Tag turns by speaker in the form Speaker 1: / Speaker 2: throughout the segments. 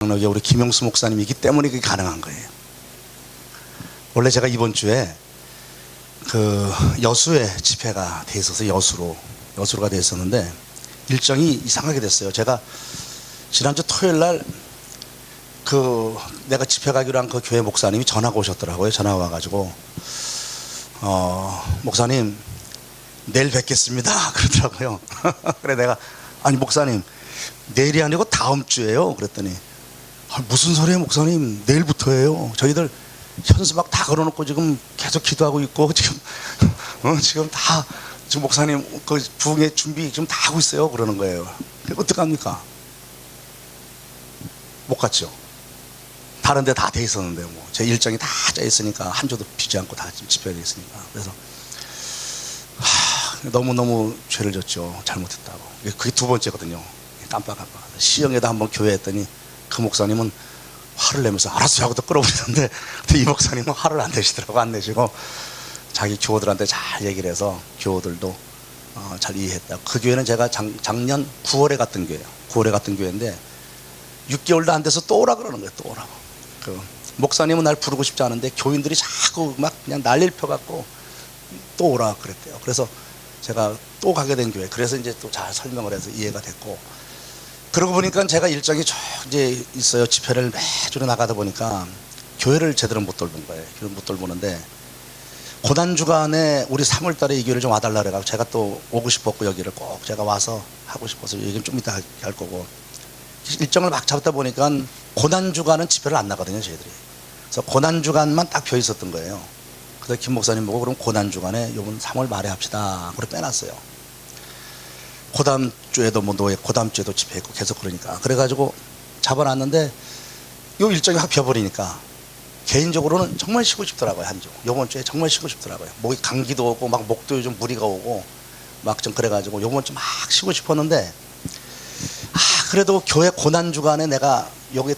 Speaker 1: 장로교 우리 김용수 목사님이기 때문에 그게 가능한 거예요. 원래 제가 이번 주에 그 여수에 집회가 돼 있어서 여수로가 돼 있었는데 일정이 이상하게 됐어요. 제가 지난주 토요일 날 그 내가 집회 가기로 한 그 교회 목사님이 전화가 오셨더라고요. 전화가 와가지고 목사님 내일 뵙겠습니다 그러더라고요. 그래 내가 아니 목사님 내일이 아니고 다음 주예요 그랬더니 무슨 소리예요 목사님, 내일부터예요. 저희들 현수 막 다 걸어놓고 지금 계속 기도하고 있고 지금 지금 다 지금 목사님 그 부흥회 준비 지금 다 하고 있어요 그러는 거예요. 어떡합니까? 못 갔죠. 다른 데 다 돼 있었는데 뭐 제 일정이 다 짜 있으니까 한 주도 비지 않고 다 지금 집회가 있으니까. 그래서 너무너무 죄를 졌죠. 잘못했다고. 그게 두 번째거든요. 깜빡깜빡 시흥에도 한번 교회 했더니 그 목사님은 화를 내면서 알았어요 하고 또 끌어버리는데 이 목사님은 화를 안 내시더라고. 안 내시고 자기 교우들한테 잘 얘기를 해서 교우들도 잘 이해했다. 그 교회는 제가 작년 9월에 갔던 교회예요. 9월에 갔던 교회인데 6개월도 안 돼서 또 오라 그러는 거예요. 또 오라고. 그 목사님은 날 부르고 싶지 않은데 교인들이 자꾸 막 그냥 난리를 펴갖고 또 오라 그랬대요. 그래서 제가 또 가게 된 교회. 그래서 이제 또 잘 설명을 해서 이해가 됐고, 그러고 보니까 제가 일정이 쭉 이제 있어요. 집회를 매주 나가다 보니까 교회를 제대로 못 돌본 거예요. 교회를 못 돌보는데 고난주간에 우리 3월달에 이 교회를 좀 와달라 그래가지고 제가 또 오고 싶었고 여기를 꼭 제가 와서 하고 싶어서 얘기는 좀 이따 할 거고, 일정을 막 잡다 보니까 고난주간은 집회를 안 나거든요 저희들이. 그래서 고난주간만 딱 펴 있었던 거예요. 그래서 김 목사님 보고 그럼 고난주간에 요번 3월 말에 합시다 그래 빼놨어요. 그 다음 주에도 뭐 노예, 그 다음 주에도 집회했고 계속 그러니까 그래가지고 잡아놨는데 요 일정이 확 펴버리니까 개인적으로는 정말 쉬고 싶더라고요. 한 주 요번 주에 정말 쉬고 싶더라고요. 목이 감기도 오고 막 목도 요즘 무리가 오고 막 좀 그래가지고 요번 주 막 쉬고 싶었는데 그래도 교회 고난주간에 내가 여기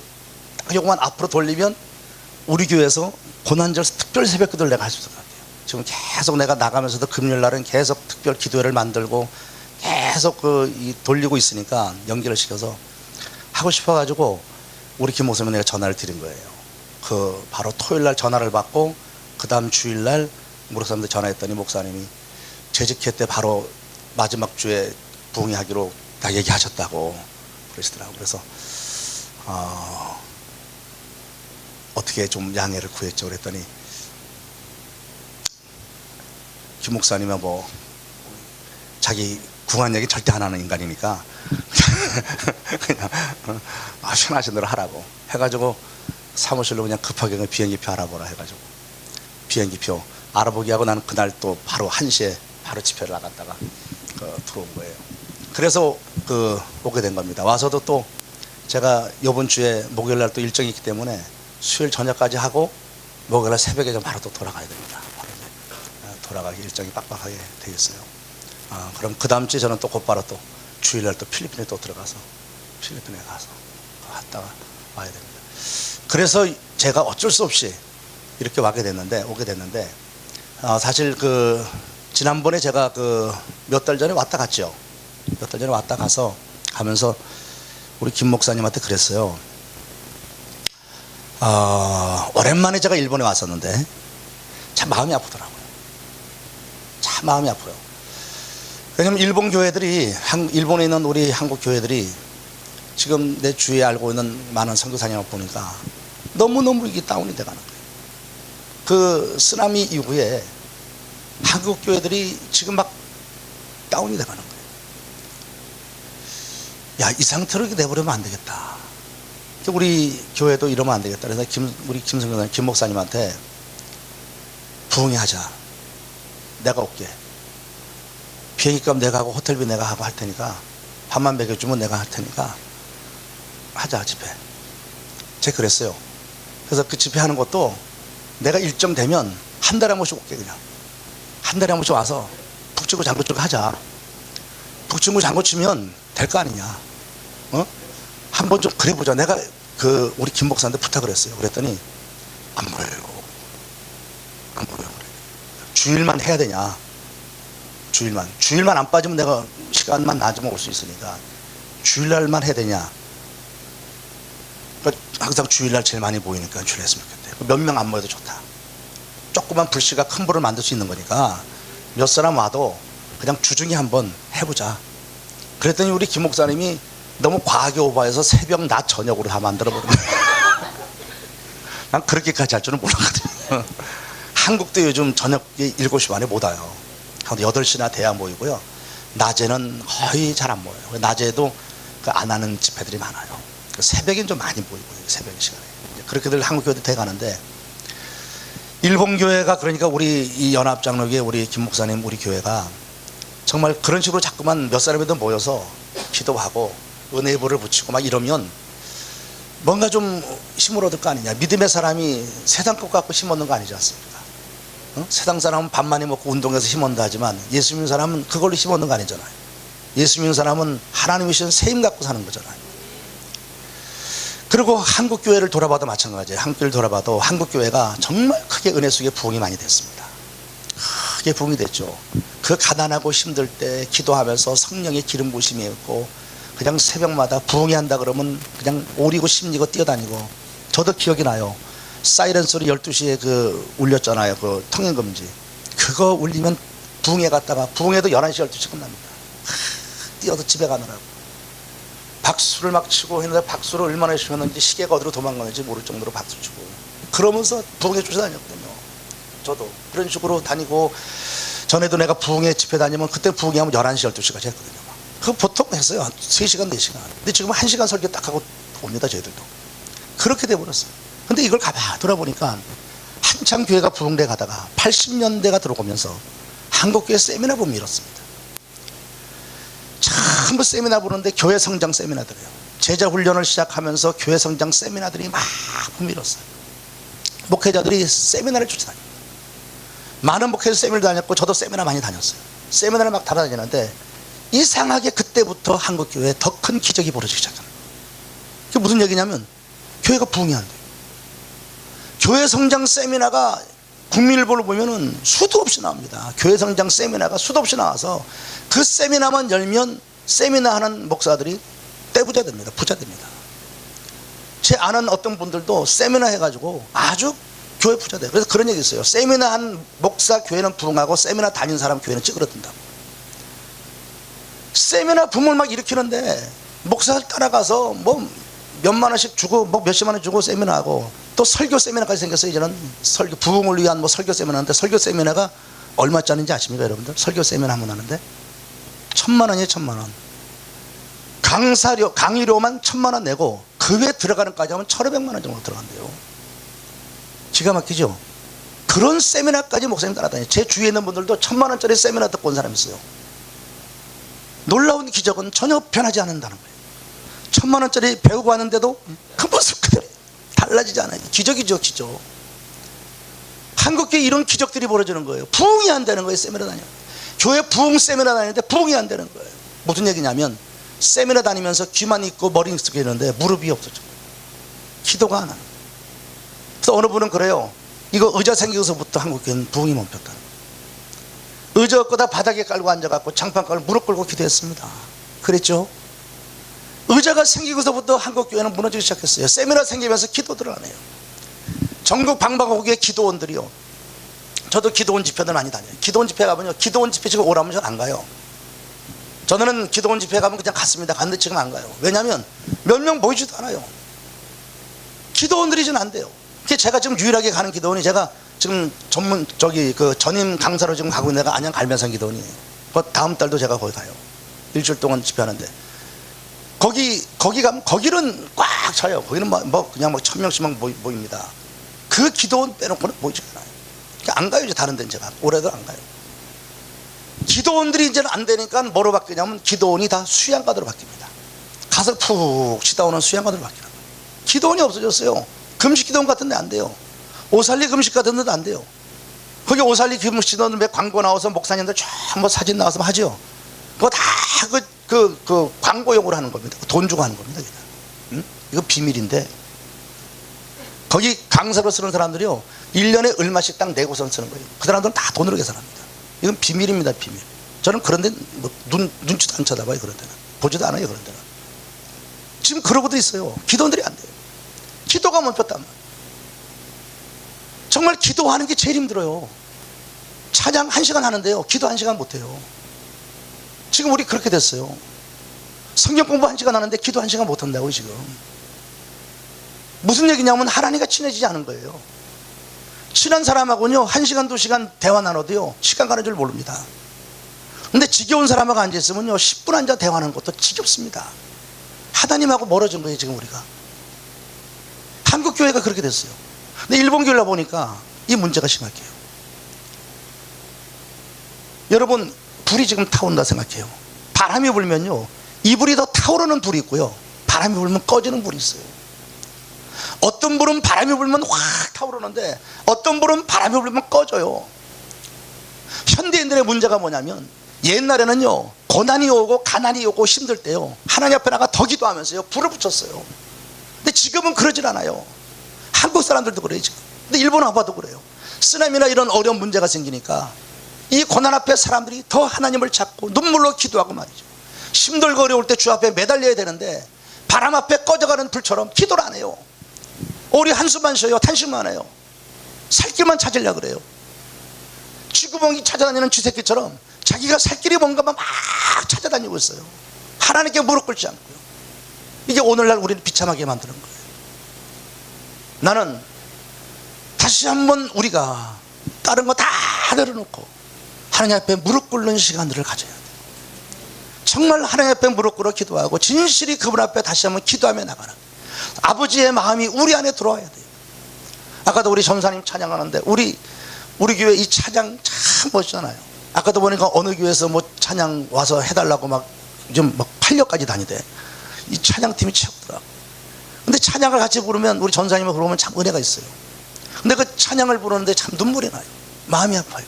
Speaker 1: 딱 요거만 앞으로 돌리면 우리 교회에서 고난절 특별 새벽기도를 내가 할 수 있을 것 같아요. 지금 계속 내가 나가면서도 금요일날은 계속 특별 기도회를 만들고 계속 돌리고 있으니까 연결을 시켜서 하고 싶어가지고 우리 김 목사님 내가 전화를 드린 거예요. 그 바로 토요일날 전화를 받고 그 다음 주일날 목사님한테 전화했더니 목사님이 재직회 때 바로 마지막 주에 부흥하기로 다 얘기하셨다고 그러시더라고요. 그래서 어떻게 좀 양해를 구했죠. 그랬더니 김 목사님은 뭐 자기 궁한 얘기 절대 안 하는 인간이니까 그냥 편하신 대로 하라고 해가지고 사무실로 그냥 급하게 비행기표 알아보라 해가지고 비행기표 알아보기 하고 나는 그날 또 바로 1시에 바로 집회를 나갔다가 들어온 거예요. 그래서 오게 된 겁니다. 와서도 또 제가 이번 주에 목요일날 또 일정이 있기 때문에 수요일 저녁까지 하고 목요일날 새벽에 좀 바로 또 돌아가야 됩니다. 바로 이제 돌아가기 일정이 빡빡하게 돼 있어요. 그럼 그 다음 주에 저는 또 곧바로 또 주일날 또 필리핀에 또 들어가서 필리핀에 가서 갔다가 와야 됩니다. 그래서 제가 어쩔 수 없이 이렇게 오게 됐는데 사실 지난번에 제가 몇 달 전에 왔다 갔죠. 몇 달 전에 왔다 가서 가면서 우리 김 목사님한테 그랬어요. 오랜만에 제가 일본에 왔었는데 참 마음이 아프더라고요. 참 마음이 아파요. 왜냐면 일본 교회들이 일본에 있는 우리 한국 교회들이 지금 내 주위에 알고 있는 많은 선교사님을 보니까 너무너무 이게 다운이 돼가는 거예요. 그 쓰나미 이후에 한국 교회들이 지금 막 다운이 돼가는 거예요. 야, 이 상태로 이렇게 내버리면 안 되겠다. 우리 교회도 이러면 안 되겠다. 그래서 우리 김성경 김 목사님한테 부흥회 하자. 내가 올게. 비행기값 내가 하고 호텔비 내가 하고 할 테니까 밥만 먹여주면 내가 할 테니까 하자 집회. 제가 그랬어요. 그래서 그 집회 하는 것도 내가 일정 되면 한 달에 한 번씩 올게. 그냥 한 달에 한 번씩 와서 북치고 장구치고 하자. 북치고 장구치면 될 거 아니냐. 한번 좀 그래 보자. 내가 우리 김 목사한테 부탁을 했어요. 그랬더니 안 보여요. 안 보여요. 그래. 주일만 해야 되냐. 주일만 안 빠지면 내가 시간만 낮으면 올 수 있으니까 주일날만 해야 되냐. 그러니까 항상 주일날 제일 많이 모이니까 주일했으면 좋겠대. 몇 명 안 모여도 좋다. 조그만 불씨가 큰 불을 만들 수 있는 거니까 몇 사람 와도 그냥 주중에 한번 해보자. 그랬더니 우리 김 목사님이 너무 과하게 오버해서 새벽, 낮, 저녁으로 다 만들어버린 거예요. 난 그렇게까지 할 줄은 몰랐거든요. 한국도 요즘 저녁 7시 반에 못 와요. 한 8시나 돼야 모이고요. 낮에는 거의 잘 안 모여요. 낮에도 안 하는 집회들이 많아요. 새벽엔 좀 많이 모이고요. 새벽 시간에. 그렇게들 한국교회도 돼가는데, 일본교회가 그러니까 우리 이 연합장로교회 우리 김 목사님 우리 교회가 정말 그런 식으로 자꾸만 몇 사람이든 모여서 기도하고 은혜의 불을 붙이고 막 이러면 뭔가 좀 힘을 얻을 거 아니냐. 믿음의 사람이 세상 것 갖고 힘 얻는 거 아니지 않습니까? 세상 사람은 밥 많이 먹고 운동해서 힘 얻는다 하지만 예수 믿는 사람은 그걸로 힘 얻는 거 아니잖아요. 예수 믿는 사람은 하나님이 주신 세임 갖고 사는 거잖아요. 그리고 한국교회를 돌아봐도 마찬가지예요. 한국교회를 돌아봐도 한국교회가 정말 크게 은혜 속에 부흥이 많이 됐습니다. 크게 부흥이 됐죠. 그 가난하고 힘들 때 기도하면서 성령의 기름 부으심이 있고 그냥 새벽마다 부흥이 한다 그러면 그냥 오리고 심리고 뛰어다니고, 저도 기억이 나요. 사이렌 소리 12시에 그 울렸잖아요. 그 통행금지. 그거 울리면 부흥회 갔다가 부흥회도 11시 12시 끝납니다. 뛰어서 집에 가느라고 박수를 막 치고 했는데 박수를 얼마나 치셨는지 시계가 어디로 도망가는지 모를 정도로 박수 치고 그러면서 부흥회 쫓아다녔거든요. 저도 그런 식으로 다니고, 전에도 내가 부흥회 집회 다니면 그때 부흥회 하면 11시 12시까지 했거든요. 그거 보통 했어요. 한 3시간 4시간. 근데 지금 1시간 설교 딱 하고 옵니다. 저희들도 그렇게 돼버렸어요. 근데 이걸 가봐 돌아보니까 한창 교회가 부흥대 가다가 80년대가 들어오면서 한국교회 세미나 붐이 일었습니다. 전부 세미나 부르는데 교회 성장 세미나들이에요. 제자 훈련을 시작하면서 교회 성장 세미나들이 막 붐이 일었어요. 목회자들이 세미나를 쫓아다닙니다. 많은 목회자 세미나를 다녔고 저도 세미나 많이 다녔어요. 세미나를 막 달아다니는데 이상하게 그때부터 한국교회에 더 큰 기적이 벌어지기 시작하는 거예요. 그게 무슨 얘기냐면 교회가 부흥이 안 돼요. 교회 성장 세미나가 국민일보를 보면은 수도 없이 나옵니다. 교회 성장 세미나가 수도 없이 나와서 그 세미나만 열면 세미나 하는 목사들이 떼부자 됩니다. 부자 됩니다. 제 아는 어떤 분들도 세미나 해가지고 아주 교회 부자 돼요. 그래서 그런 얘기 있어요. 세미나 한 목사 교회는 부흥하고 세미나 다닌 사람 교회는 찌그러든다고. 세미나 붐을 막 일으키는데 목사를 따라가서 뭐 몇만 원씩 주고 뭐 몇십만 원 주고 세미나하고 또 설교 세미나까지 생겼어요. 이제는 설교 부흥을 위한 뭐 설교 세미나인데, 설교 세미나가 얼마짜리인지 아십니까 여러분들? 설교 세미나 한번 하는데 1,000만 원이에요. 1,000만 원. 강의료만 1,000만 원 내고 그 외에 들어가는까지 하면 1,500만 원 정도 들어간대요. 기가 막히죠. 그런 세미나까지 목사님 따라다녀요. 제 주위에 있는 분들도 1,000만 원짜리 세미나 듣고 온 사람이 있어요. 놀라운 기적은 전혀 변하지 않는다는 거예요. 1,000만 원짜리 배우고 왔는데도 그 모습 그대로 달라지지 않아요. 기적이죠, 기적. 한국교회 이런 기적들이 벌어지는 거예요. 부흥이 안 되는 거예요. 세미나 다녀요. 교회 부흥 세미나 다니는데 부흥이 안 되는 거예요. 무슨 얘기냐면 세미나 다니면서 귀만 있고 머리 익숙해지는데 무릎이 없어져. 기도가 안 하는 거예요. 그래서 어느 분은 그래요. 이거 의자 생기고서부터 한국교회는 부흥이 멈췄다는 거예요. 의자 없고 다 바닥에 깔고 앉아갖고 장판 깔고 무릎 꿇고 기도했습니다. 그랬죠? 의자가 생기고서부터 한국교회는 무너지기 시작했어요. 세미나 생기면서 기도들을 안 해요. 전국 방방곡곡의 기도원들이요. 저도 기도원 집회들 많이 다녀요. 기도원 집회 가면요. 기도원 집회 지금 오라면 전 안 가요. 저는 기도원 집회 가면 그냥 갔습니다. 갔는데 지금 안 가요. 왜냐하면 몇 명 모이지도 않아요. 기도원들이 지금 안 돼요. 제가 지금 유일하게 가는 기도원이 제가 지금 전임 강사로 지금 가고 있는 데가 안양 갈매산 기도원이에요. 다음 달도 제가 거기 가요. 일주일 동안 집회하는데. 거기 가면 거기는 꽉 차요. 거기는 그냥 1,000명씩만 모입니다. 그 기도원 빼놓고는 모이지 않아요. 안 가요. 이제 다른 데는 제가 올해도 안 가요. 기도원들이 이제는 안 되니까 뭐로 바뀌냐면 기도원이 다 수양가대로 바뀝니다. 가서 푹 쉬다 오는 수양가대로 바뀌는 거예요. 기도원이 없어졌어요. 금식 기도원 같은 데 안 돼요. 오살리 금식 같은 데도 안 돼요. 거기 오살리 금식 기도원 왜 광고 나와서 목사님들 전부 사진 나와서 하죠. 그거 다 그 광고용으로 하는 겁니다. 돈 주고 하는 겁니다. 응? 이거 비밀인데 거기 강사로 쓰는 사람들이요 1년에 얼마씩 딱 내고선 쓰는 거예요. 그 사람들은 다 돈으로 계산합니다. 이건 비밀입니다. 비밀. 저는 그런 데는 눈치도 안 쳐다봐요. 그런 데는 보지도 않아요. 그런 데는 지금 그러고도 있어요. 기도원들이 안 돼요. 기도 기도가 멈췄단 말이에요. 정말 기도하는 게 제일 힘들어요. 찬양 1시간 하는데요, 기도 1시간 못해요. 지금 우리 그렇게 됐어요. 성경 공부 1시간 하는데 기도 1시간 못한다고. 지금 무슨 얘기냐면 하나님과 친해지지 않은 거예요. 친한 사람하고는요 1시간 2시간 대화 나눠도요 시간 가는 줄 모릅니다. 근데 지겨운 사람하고 앉아있으면요 10분 앉아 대화하는 것도 지겹습니다. 하나님하고 멀어진 거예요 지금 우리가. 한국 교회가 그렇게 됐어요. 근데 일본 교회를 보니까 이 문제가 심각해요. 여러분, 불이 지금 타온다 생각해요. 바람이 불면요 이 불이 더 타오르는 불이 있고요, 바람이 불면 꺼지는 불이 있어요. 어떤 불은 바람이 불면 확 타오르는데 어떤 불은 바람이 불면 꺼져요. 현대인들의 문제가 뭐냐면, 옛날에는요 고난이 오고 가난이 오고 힘들 때요 하나님 앞에 나가 더 기도하면서요 불을 붙였어요. 근데 지금은 그러질 않아요. 한국 사람들도 그래요 지금. 근데 일본 와봐도 그래요. 쓰나미나 이런 어려운 문제가 생기니까 이 고난 앞에 사람들이 더 하나님을 찾고 눈물로 기도하고 말이죠. 힘들고 어려울 때 주 앞에 매달려야 되는데 바람 앞에 꺼져가는 불처럼 기도를 안 해요. 우리 한숨만 쉬어요. 탄식만 해요. 살 길만 찾으려고 그래요. 쥐구멍이 찾아다니는 쥐새끼처럼 자기가 살 길이 뭔가만 막 찾아다니고 있어요. 하나님께 무릎 꿇지 않고요. 이게 오늘날 우리를 비참하게 만드는 거예요. 나는 다시 한번 우리가 다른 거 다 내려놓고 하나님 앞에 무릎 꿇는 시간들을 가져야 돼요. 정말 하나님 앞에 무릎 꿇어 기도하고 진실이 그분 앞에 다시 한번 기도하며 나가는 아버지의 마음이 우리 안에 들어와야 돼요. 아까도 우리 전사님 찬양하는데 우리 교회 이 찬양 참 멋있잖아요. 아까도 보니까 어느 교회에서 뭐 찬양 와서 해달라고 막 좀 막 8년까지 다니대. 이 찬양팀이 최고더라고. 근데 찬양을 같이 부르면, 우리 전사님을 부르면 참 은혜가 있어요. 근데 그 찬양을 부르는데 참 눈물이 나요. 마음이 아파요.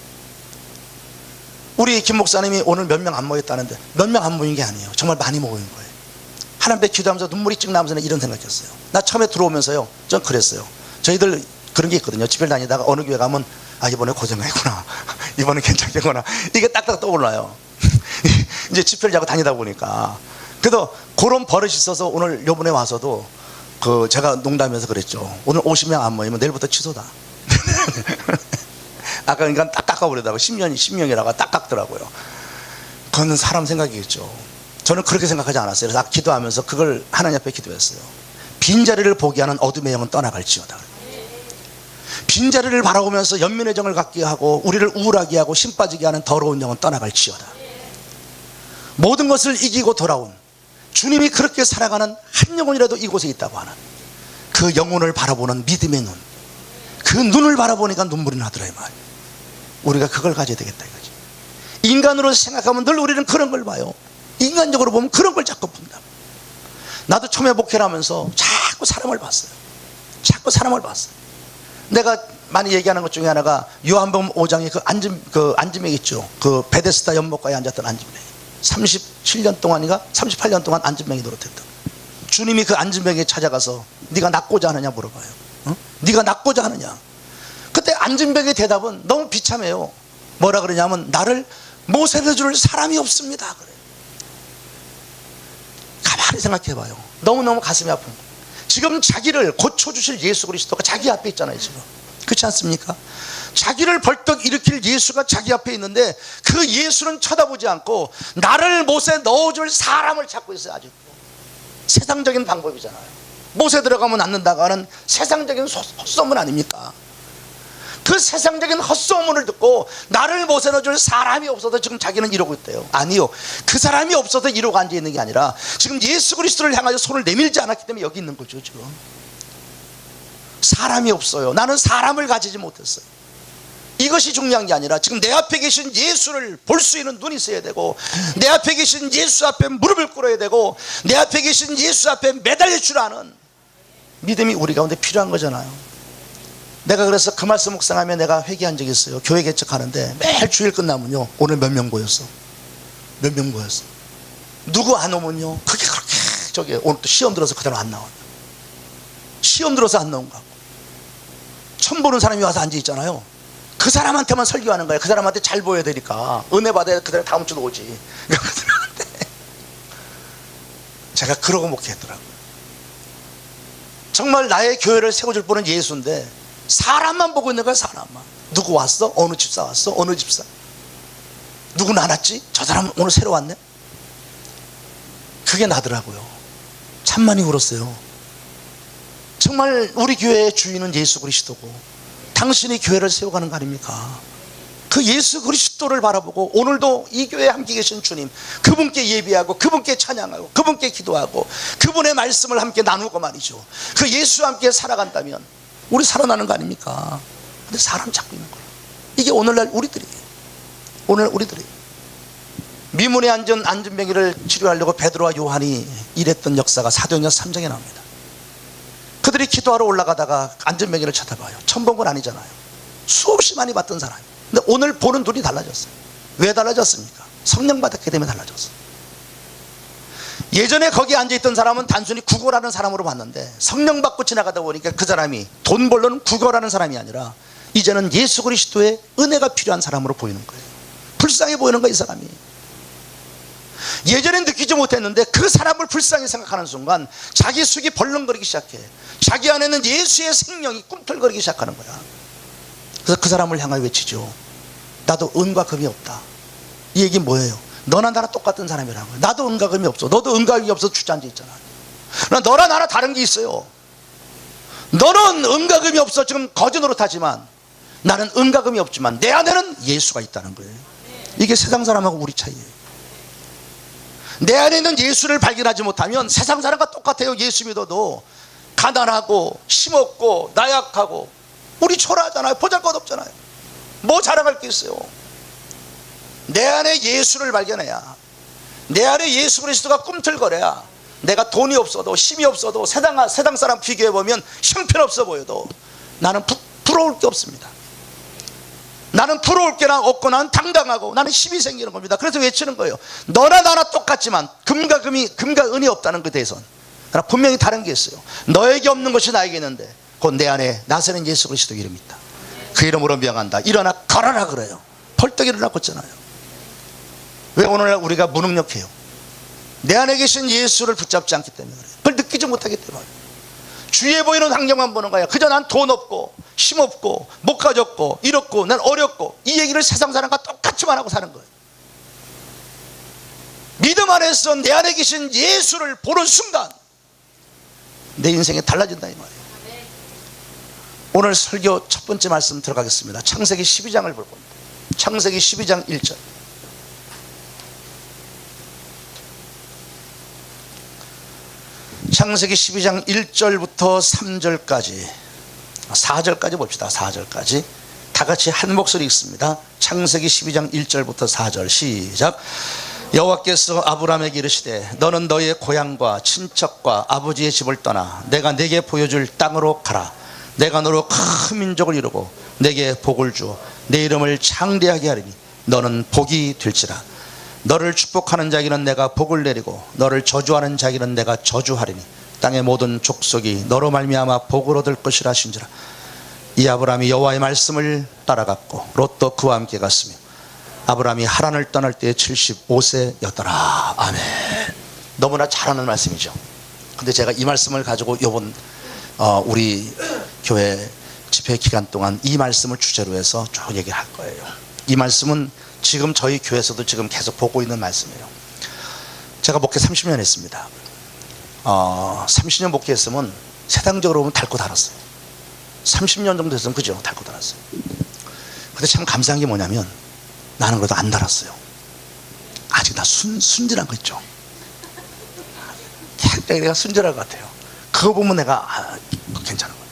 Speaker 1: 우리 김 목사님이 오늘 몇 명 안 모였다는데 몇 명 안 모인 게 아니에요. 정말 많이 모인 거예요. 하나님 앞에 기도하면서 눈물이 찡 나면서 이런 생각했어요. 나 처음에 들어오면서요 전 그랬어요. 저희들 그런 게 있거든요. 집을 다니다가 어느 교회 가면 아 이번에 고생했구나, 이번에 괜찮겠구나, 이게 딱딱 떠올라요. 이제 집회를 자고 다니다 보니까. 그래도 그런 버릇이 있어서 오늘 요번에 와서도 제가 농담해서 그랬죠. 오늘 50명 안 모이면 내일부터 취소다. 아까 그러니까 딱 깎아버리다가 10명이라고 딱 깎더라고요. 그건 사람 생각이겠죠. 저는 그렇게 생각하지 않았어요. 그래서 기도하면서 그걸 하나님 앞에 기도했어요. 빈자리를 보게 하는 어둠의 영은 떠나갈지어다. 빈자리를 바라보면서 연민의 정을 갖게 하고 우리를 우울하게 하고 힘 빠지게 하는 더러운 영은 떠나갈지어다. 모든 것을 이기고 돌아온 주님이 그렇게 살아가는 한 영혼이라도 이곳에 있다고 하는 그 영혼을 바라보는 믿음의 눈, 그 눈을 바라보니까 눈물이 나더라 이 말. 우리가 그걸 가져야 되겠다 이거지. 인간으로 생각하면 늘 우리는 그런 걸 봐요. 인간적으로 보면 그런 걸 자꾸 본다. 나도 처음에 목회를 하면서 자꾸 사람을 봤어요. 자꾸 사람을 봤어요. 내가 많이 얘기하는 것 중에 하나가 요한복음 5장에 그 앉음에 있죠. 그 베데스다 연못가에 앉았던 앉음에 37년 동안인가 38년 동안 앉음병이 노릇했다. 주님이 그 앉음병에 찾아가서 네가 낫고자 하느냐 물어봐요. 어? 네가 낫고자 하느냐. 그때 앉음병의 대답은 너무 비참해요. 뭐라 그러냐면 나를 모세를 줄 사람이 없습니다 그래요. 가만히 생각해봐요. 너무너무 가슴이 아픈 거예요. 지금 자기를 고쳐주실 예수 그리스도가 자기 앞에 있잖아요 지금. 그렇지 않습니까? 자기를 벌떡 일으킬 예수가 자기 앞에 있는데 그 예수는 쳐다보지 않고 나를 못에 넣어줄 사람을 찾고 있어요. 아직도 세상적인 방법이잖아요. 못에 들어가면 낫는다고 하는 세상적인 헛소문 아닙니까? 그 세상적인 헛소문을 듣고 나를 못에 넣어줄 사람이 없어서 지금 자기는 이러고 있대요. 아니요, 그 사람이 없어서 이러고 앉아있는 게 아니라 지금 예수 그리스도를 향하여 손을 내밀지 않았기 때문에 여기 있는 거죠. 지금 사람이 없어요. 나는 사람을 가지지 못했어요. 이것이 중요한 게 아니라 지금 내 앞에 계신 예수를 볼 수 있는 눈이 있어야 되고, 내 앞에 계신 예수 앞에 무릎을 꿇어야 되고, 내 앞에 계신 예수 앞에 매달릴 줄 아는 믿음이 우리 가운데 필요한 거잖아요. 내가 그래서 그 말씀 묵상하며 내가 회개한 적이 있어요. 교회 개척하는데 매일 주일 끝나면요 오늘 몇 명 모였어? 몇 명 모였어? 누구 안 오면요 그게 그렇게 오늘 또 시험 들어서 그대로 안 나와요. 시험 들어서 안 나온 거 같고, 처음 보는 사람이 와서 앉아 있잖아요. 그 사람한테만 설교하는 거예요. 그 사람한테 잘 보여야 되니까. 은혜 받아야 그대로 다음 주도 오지. 제가 그러고 목회했더라고요. 정말 나의 교회를 세워줄 분은 예수인데 사람만 보고 있는 거야. 사람만. 누구 왔어? 어느 집사 왔어? 어느 집사? 누구 나눴지? 저 사람 오늘 새로 왔네? 그게 나더라고요. 참 많이 울었어요. 정말 우리 교회의 주인은 예수 그리스도고 당신이 교회를 세워가는 거 아닙니까? 그 예수 그리스도를 바라보고 오늘도 이 교회에 함께 계신 주님, 그분께 예비하고 그분께 찬양하고 그분께 기도하고 그분의 말씀을 함께 나누고 말이죠. 그 예수와 함께 살아간다면 우리 살아나는 거 아닙니까? 근데 사람 잡고 있는 거예요. 이게 오늘날 우리들이에요. 오늘 우리들이 미문에 앉은 안진뱅이를 치료하려고 베드로와 요한이 일했던 역사가 사도행전 3장에 나옵니다. 그들이 기도하러 올라가다가 안진뱅이를 쳐다봐요. 처음 본 건 아니잖아요. 수없이 많이 봤던 사람이. 근데 오늘 보는 눈이 달라졌어요. 왜 달라졌습니까? 성령 받았기 때문에 달라졌어요. 예전에 거기 앉아있던 사람은 단순히 구걸하는 사람으로 봤는데 성령 받고 지나가다 보니까 그 사람이 돈 벌러는 구걸하는 사람이 아니라 이제는 예수 그리스도의 은혜가 필요한 사람으로 보이는 거예요. 불쌍해 보이는 거예요. 이 사람이. 예전엔 느끼지 못했는데 그 사람을 불쌍히 생각하는 순간 자기 속이 벌렁거리기 시작해. 자기 안에는 예수의 생명이 꿈틀거리기 시작하는 거야. 그래서 그 사람을 향하여 외치죠. 나도 은과 금이 없다. 이 얘기 뭐예요? 너나 나나 똑같은 사람이라는 거예요. 나도 은과 금이 없어. 너도 은과 금이 없어서 주저앉아 있잖아. 너나 나나 다른 게 있어요. 너는 은과 금이 없어. 지금 거짓 노릇하지만 나는 은과 금이 없지만 내 안에는 예수가 있다는 거예요. 이게 세상 사람하고 우리 차이예요. 내 안에 있는 예수를 발견하지 못하면 세상 사람과 똑같아요. 예수 믿어도 가난하고 힘없고 나약하고 우리 초라하잖아요. 보잘것없잖아요. 뭐 자랑할 게 있어요. 내 안에 예수를 발견해야, 내 안에 예수 그리스도가 꿈틀거려야 내가 돈이 없어도 힘이 없어도 세상 사람 비교해보면 형편없어 보여도 나는 부러울 게 없습니다. 나는 부러울 게 없고 나는 당당하고 나는 힘이 생기는 겁니다. 그래서 외치는 거예요. 너나 나나 똑같지만 금과 은이 없다는 그 대선. 그러나 분명히 다른 게 있어요. 너에게 없는 것이 나에게 있는데 곧 내 안에 나서는 예수 그리스도 이름이 있다. 그 이름으로 명한다. 일어나 걸어라 그래요. 벌떡 일어나 걷잖아요. 왜 오늘날 우리가 무능력해요? 내 안에 계신 예수를 붙잡지 않기 때문에 그래요. 그걸 느끼지 못하기 때문에. 주위에 보이는 환경만 보는 거야. 그저 난 돈 없고 힘없고 못 가졌고 이렇고 난 어렵고 이 얘기를 세상 사람과 똑같이만 하고 사는 거예요. 믿음 안에서 내 안에 계신 예수를 보는 순간 내 인생이 달라진다 이 말이에요. 오늘 설교 첫 번째 말씀 들어가겠습니다. 창세기 12장을 볼 겁니다. 창세기 12장 1절. 창세기 12장 1절부터 3절까지 4절까지 봅시다. 4절까지 다 같이 한 목소리 읽습니다. 창세기 12장 1절부터 4절 시작. 여호와께서 아브라함에게 이르시되 너는 너의 고향과 친척과 아버지의 집을 떠나 내가 네게 보여줄 땅으로 가라. 내가 너로 큰 민족을 이루고 네게 복을 주어 내 이름을 창대하게 하리니 너는 복이 될지라. 너를 축복하는 자에게는 내가 복을 내리고 너를 저주하는 자에게는 내가 저주하리니 땅의 모든 족속이 너로 말미암아 복을 얻을 것이라 하신지라. 이 아브라함이 여호와의 말씀을 따라갔고 롯도 그와 함께 갔으며 아브라함이 하란을 떠날 때에 75세였더라. 아멘. 너무나 잘하는 말씀이죠. 근데 제가 이 말씀을 가지고 이번 우리 교회 집회 기간 동안 이 말씀을 주제로 해서 쭉 얘기를 할 거예요. 이 말씀은 지금 저희 교회에서도 지금 계속 보고 있는 말씀이에요. 제가 목회 30년 했습니다. 30년 목회했으면 세상적으로 보면 닳고 닳았어요. 30년 정도 됐으면 그죠? 닳고 닳았어요. 근데 참 감사한 게 뭐냐면 나는 그래도 안 닳았어요. 아직 나 순진한 거 있죠. 굉장히 내가 순진할 것 같아요. 그거 보면 내가 괜찮은 거예요.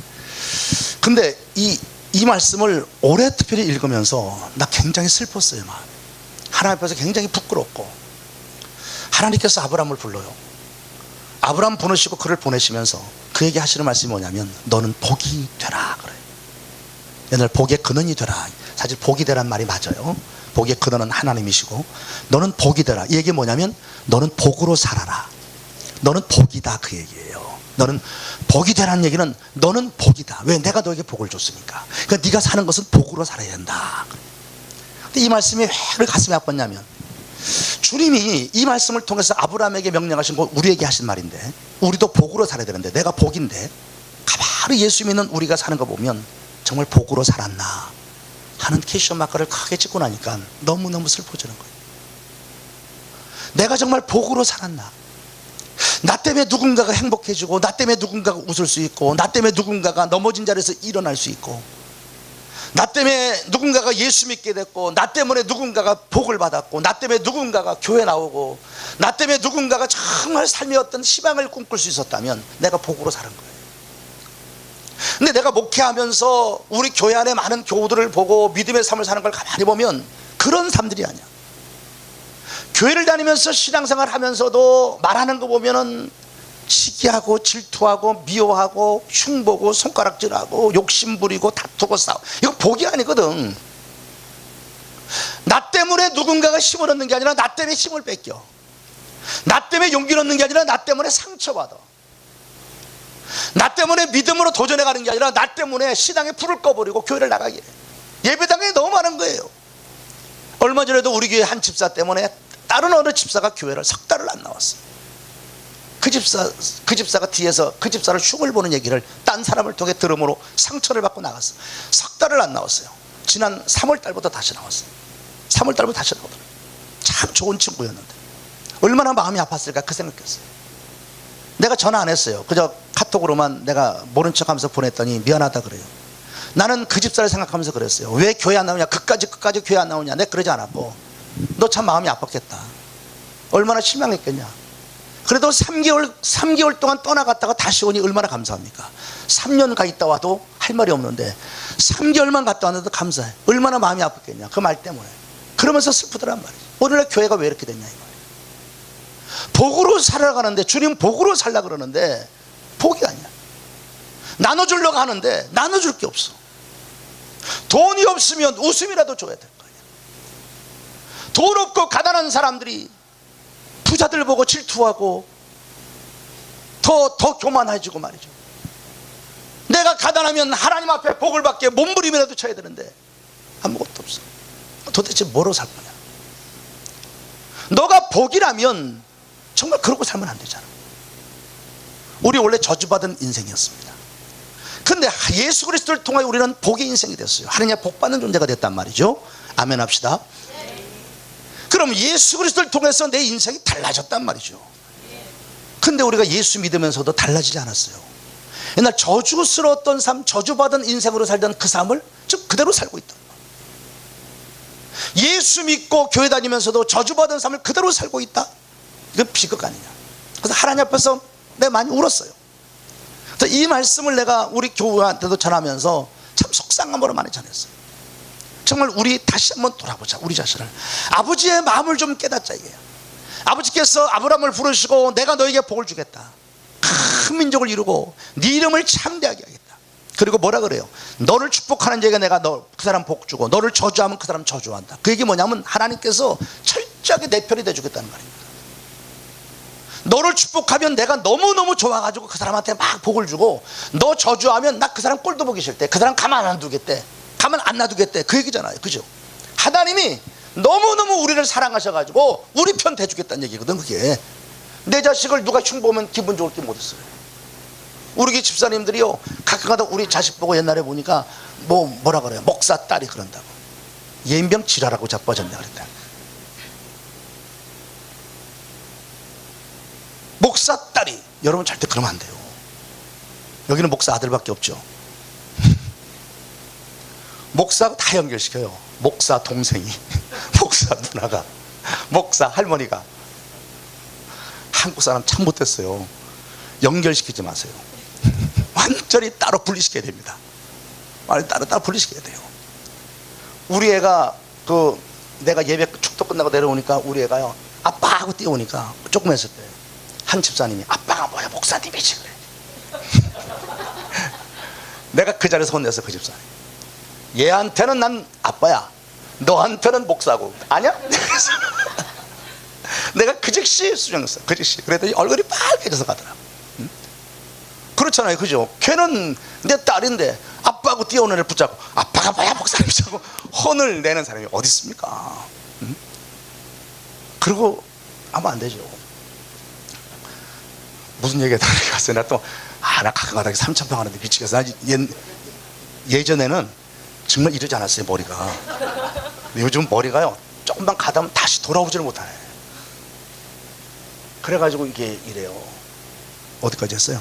Speaker 1: 근데 이 말씀을 올해 특별히 읽으면서 나 굉장히 슬펐어요. 마음이. 하나님 앞에서 굉장히 부끄럽고 하나님께서 아브라함을 불러요. 아브라함 보내시고 그를 보내시면서 그에게 하시는 말씀이 뭐냐면 너는 복이 되라 그래요. 옛날 복의 근원이 되라. 사실 복이 되란 말이 맞아요. 복의 근원은 하나님이시고 너는 복이 되라. 이 얘기 뭐냐면 너는 복으로 살아라. 너는 복이다 그 얘기예요. 너는 복이 되라는 얘기는 너는 복이다. 왜? 내가 너에게 복을 줬으니까. 그러니까 네가 사는 것은 복으로 살아야 된다. 근데 이 말씀이 왜 가슴에 아팠냐면 주님이 이 말씀을 통해서 아브라함에게 명령하신 거 우리에게 하신 말인데 우리도 복으로 살아야 되는데 내가 복인데 바로 예수 믿는 우리가 사는 거 보면 정말 복으로 살았나 하는 퀘스천 마크를 크게 찍고 나니까 너무너무 슬퍼지는 거예요. 내가 정말 복으로 살았나? 나 때문에 누군가가 행복해지고, 나 때문에 누군가가 웃을 수 있고, 나 때문에 누군가가 넘어진 자리에서 일어날 수 있고, 나 때문에 누군가가 예수 믿게 됐고, 나 때문에 누군가가 복을 받았고, 나 때문에 누군가가 교회 나오고, 나 때문에 누군가가 정말 삶의 어떤 희망을 꿈꿀 수 있었다면 내가 복으로 사는 거예요. 근데 내가 목회하면서 우리 교회 안에 많은 교우들을 보고 믿음의 삶을 사는 걸 가만히 보면 그런 삶들이 아니야. 교회를 다니면서 신앙생활 하면서도 말하는 거 보면은 시기하고 질투하고 미워하고 흉보고 손가락질하고 욕심부리고 다투고 싸워. 이거 복이 아니거든. 나 때문에 누군가가 힘을 얻는 게 아니라 나 때문에 힘을 뺏겨. 나 때문에 용기를 얻는 게 아니라 나 때문에 상처받아. 나 때문에 믿음으로 도전해 가는 게 아니라 나 때문에 신앙에 불을 꺼버리고 교회를 나가게 해. 예배당에 너무 많은 거예요. 얼마 전에도 우리 교회 한 집사 때문에 다른 어느 집사가 교회를 석 달을 안 나왔어요. 그 집사가 뒤에서 그 집사를 흉을 보는 얘기를 딴 사람을 통해 들음으로 상처를 받고 나갔어. 석 달을 안 나왔어요. 지난 3월 달부터 다시 나왔어요. 3월 달부터 다시 나오더라고요. 참 좋은 친구였는데 얼마나 마음이 아팠을까 그 생각했어요. 내가 전화 안 했어요. 그저 카톡으로만 내가 모른 척하면서 보냈더니 미안하다 그래요. 나는 그 집사를 생각하면서 그랬어요. 왜 교회 안 나오냐, 끝까지 교회 안 나오냐. 내가 그러지 않았고, 너 참 마음이 아팠겠다. 얼마나 실망했겠냐. 그래도 3개월 동안 떠나갔다가 다시 오니 얼마나 감사합니까. 3년 가 있다 와도 할 말이 없는데 3개월만 갔다 왔는데도 감사해. 얼마나 마음이 아팠겠냐 그 말 때문에. 그러면서 슬프더란 말이죠. 오늘날 교회가 왜 이렇게 됐냐 이 말이에요. 복으로 살아가는데, 주님 복으로 살라 그러는데 복이 아니야. 나눠주려고 하는데 나눠줄 게 없어. 돈이 없으면 웃음이라도 줘야 될 거 아니야. 돈 없고 가난한 사람들이 부자들 보고 질투하고 더 교만해지고 말이죠. 내가 가난하면 하나님 앞에 복을 받게 몸부림이라도 쳐야 되는데 아무것도 없어. 도대체 뭐로 살 거냐. 너가 복이라면 정말 그러고 살면 안 되잖아. 우리 원래 저주받은 인생이었습니다. 근데 예수 그리스도를 통하여 우리는 복의 인생이 됐어요. 하느님의 복받는 존재가 됐단 말이죠. 아멘 합시다. 그럼 예수 그리스도를 통해서 내 인생이 달라졌단 말이죠. 근데 우리가 예수 믿으면서도 달라지지 않았어요. 옛날 저주스러웠던 삶, 저주받은 인생으로 살던 그 삶을 즉 그대로 살고 있다. 예수 믿고 교회 다니면서도 저주받은 삶을 그대로 살고 있다. 이건 비극 아니냐. 그래서 하나님 앞에서 내가 많이 울었어요. 그래서 이 말씀을 내가 우리 교우한테도 전하면서 참 속상함으로 많이 전했어요. 정말 우리 다시 한번 돌아보자. 우리 자신을. 아버지의 마음을 좀 깨닫자 이게요. 아버지께서 아브라함을 부르시고 내가 너에게 복을 주겠다. 큰 민족을 이루고 네 이름을 창대하게 하겠다. 그리고 뭐라 그래요? 너를 축복하는 자에게 내가 그 사람 복 주고 너를 저주하면 그 사람 저주한다. 그 얘기 뭐냐면 하나님께서 철저하게 내 편이 돼주겠다는 말입니다. 너를 축복하면 내가 너무너무 좋아가지고 그 사람한테 막 복을 주고, 너 저주하면 나 그 사람 꼴도 보기 싫대. 그 사람 가만 안 두겠대. 가만 안 놔두겠대. 그 얘기잖아요. 그죠? 하나님이 너무너무 우리를 사랑하셔가지고 우리 편 대주겠다는 얘기거든. 그게 내 자식을 누가 흉보면 기분 좋을 게 못 있어요. 우리 집사님들이요 가끔가다 우리 자식 보고 옛날에 보니까 뭐라 그래요? 목사 딸이 그런다고. 예인병 지랄하고 자빠졌네 그랬다. 목사 딸이. 여러분 절대 그러면 안 돼요. 여기는 목사 아들밖에 없죠. 목사 다 연결시켜요. 목사 동생이, 목사 누나가, 목사 할머니가. 한국 사람 참 못했어요. 연결시키지 마세요. 완전히 따로 분리시켜야 됩니다. 따로 분리시켜야 돼요. 우리 애가 내가 예배 축도 끝나고 내려오니까 우리 애가요 아빠 하고 뛰어오니까 조금 했을 때 한 집사님이 아빠가 뭐야 목사님이지 그래. 내가 그 자리에서 혼냈어. 그 집사님. 얘한테는 난 아빠야, 너한테는 목사고. 아냐? 내가 그 즉시 수정했어. 그 즉시. 그랬더니 얼굴이 빨개져서 가더라. 응? 그렇잖아요. 그죠? 걔는 내 딸인데 아빠하고 뛰어오는 애를 붙잡고 아빠가 뭐야 목사님이라고 혼을 내는 사람이 어디 있습니까? 응? 그리고 하면 안 되죠. 무슨 얘기가 다르게 갔어요. 나 또 나 가끔 가다가 3,000평 하는데 미치겠어. 예전에는 정말 이러지 않았어요, 머리가. 근데 요즘 머리가요, 조금만 가다 보면 다시 돌아오지를 못하네. 그래가지고 이게 이래요. 어디까지 했어요?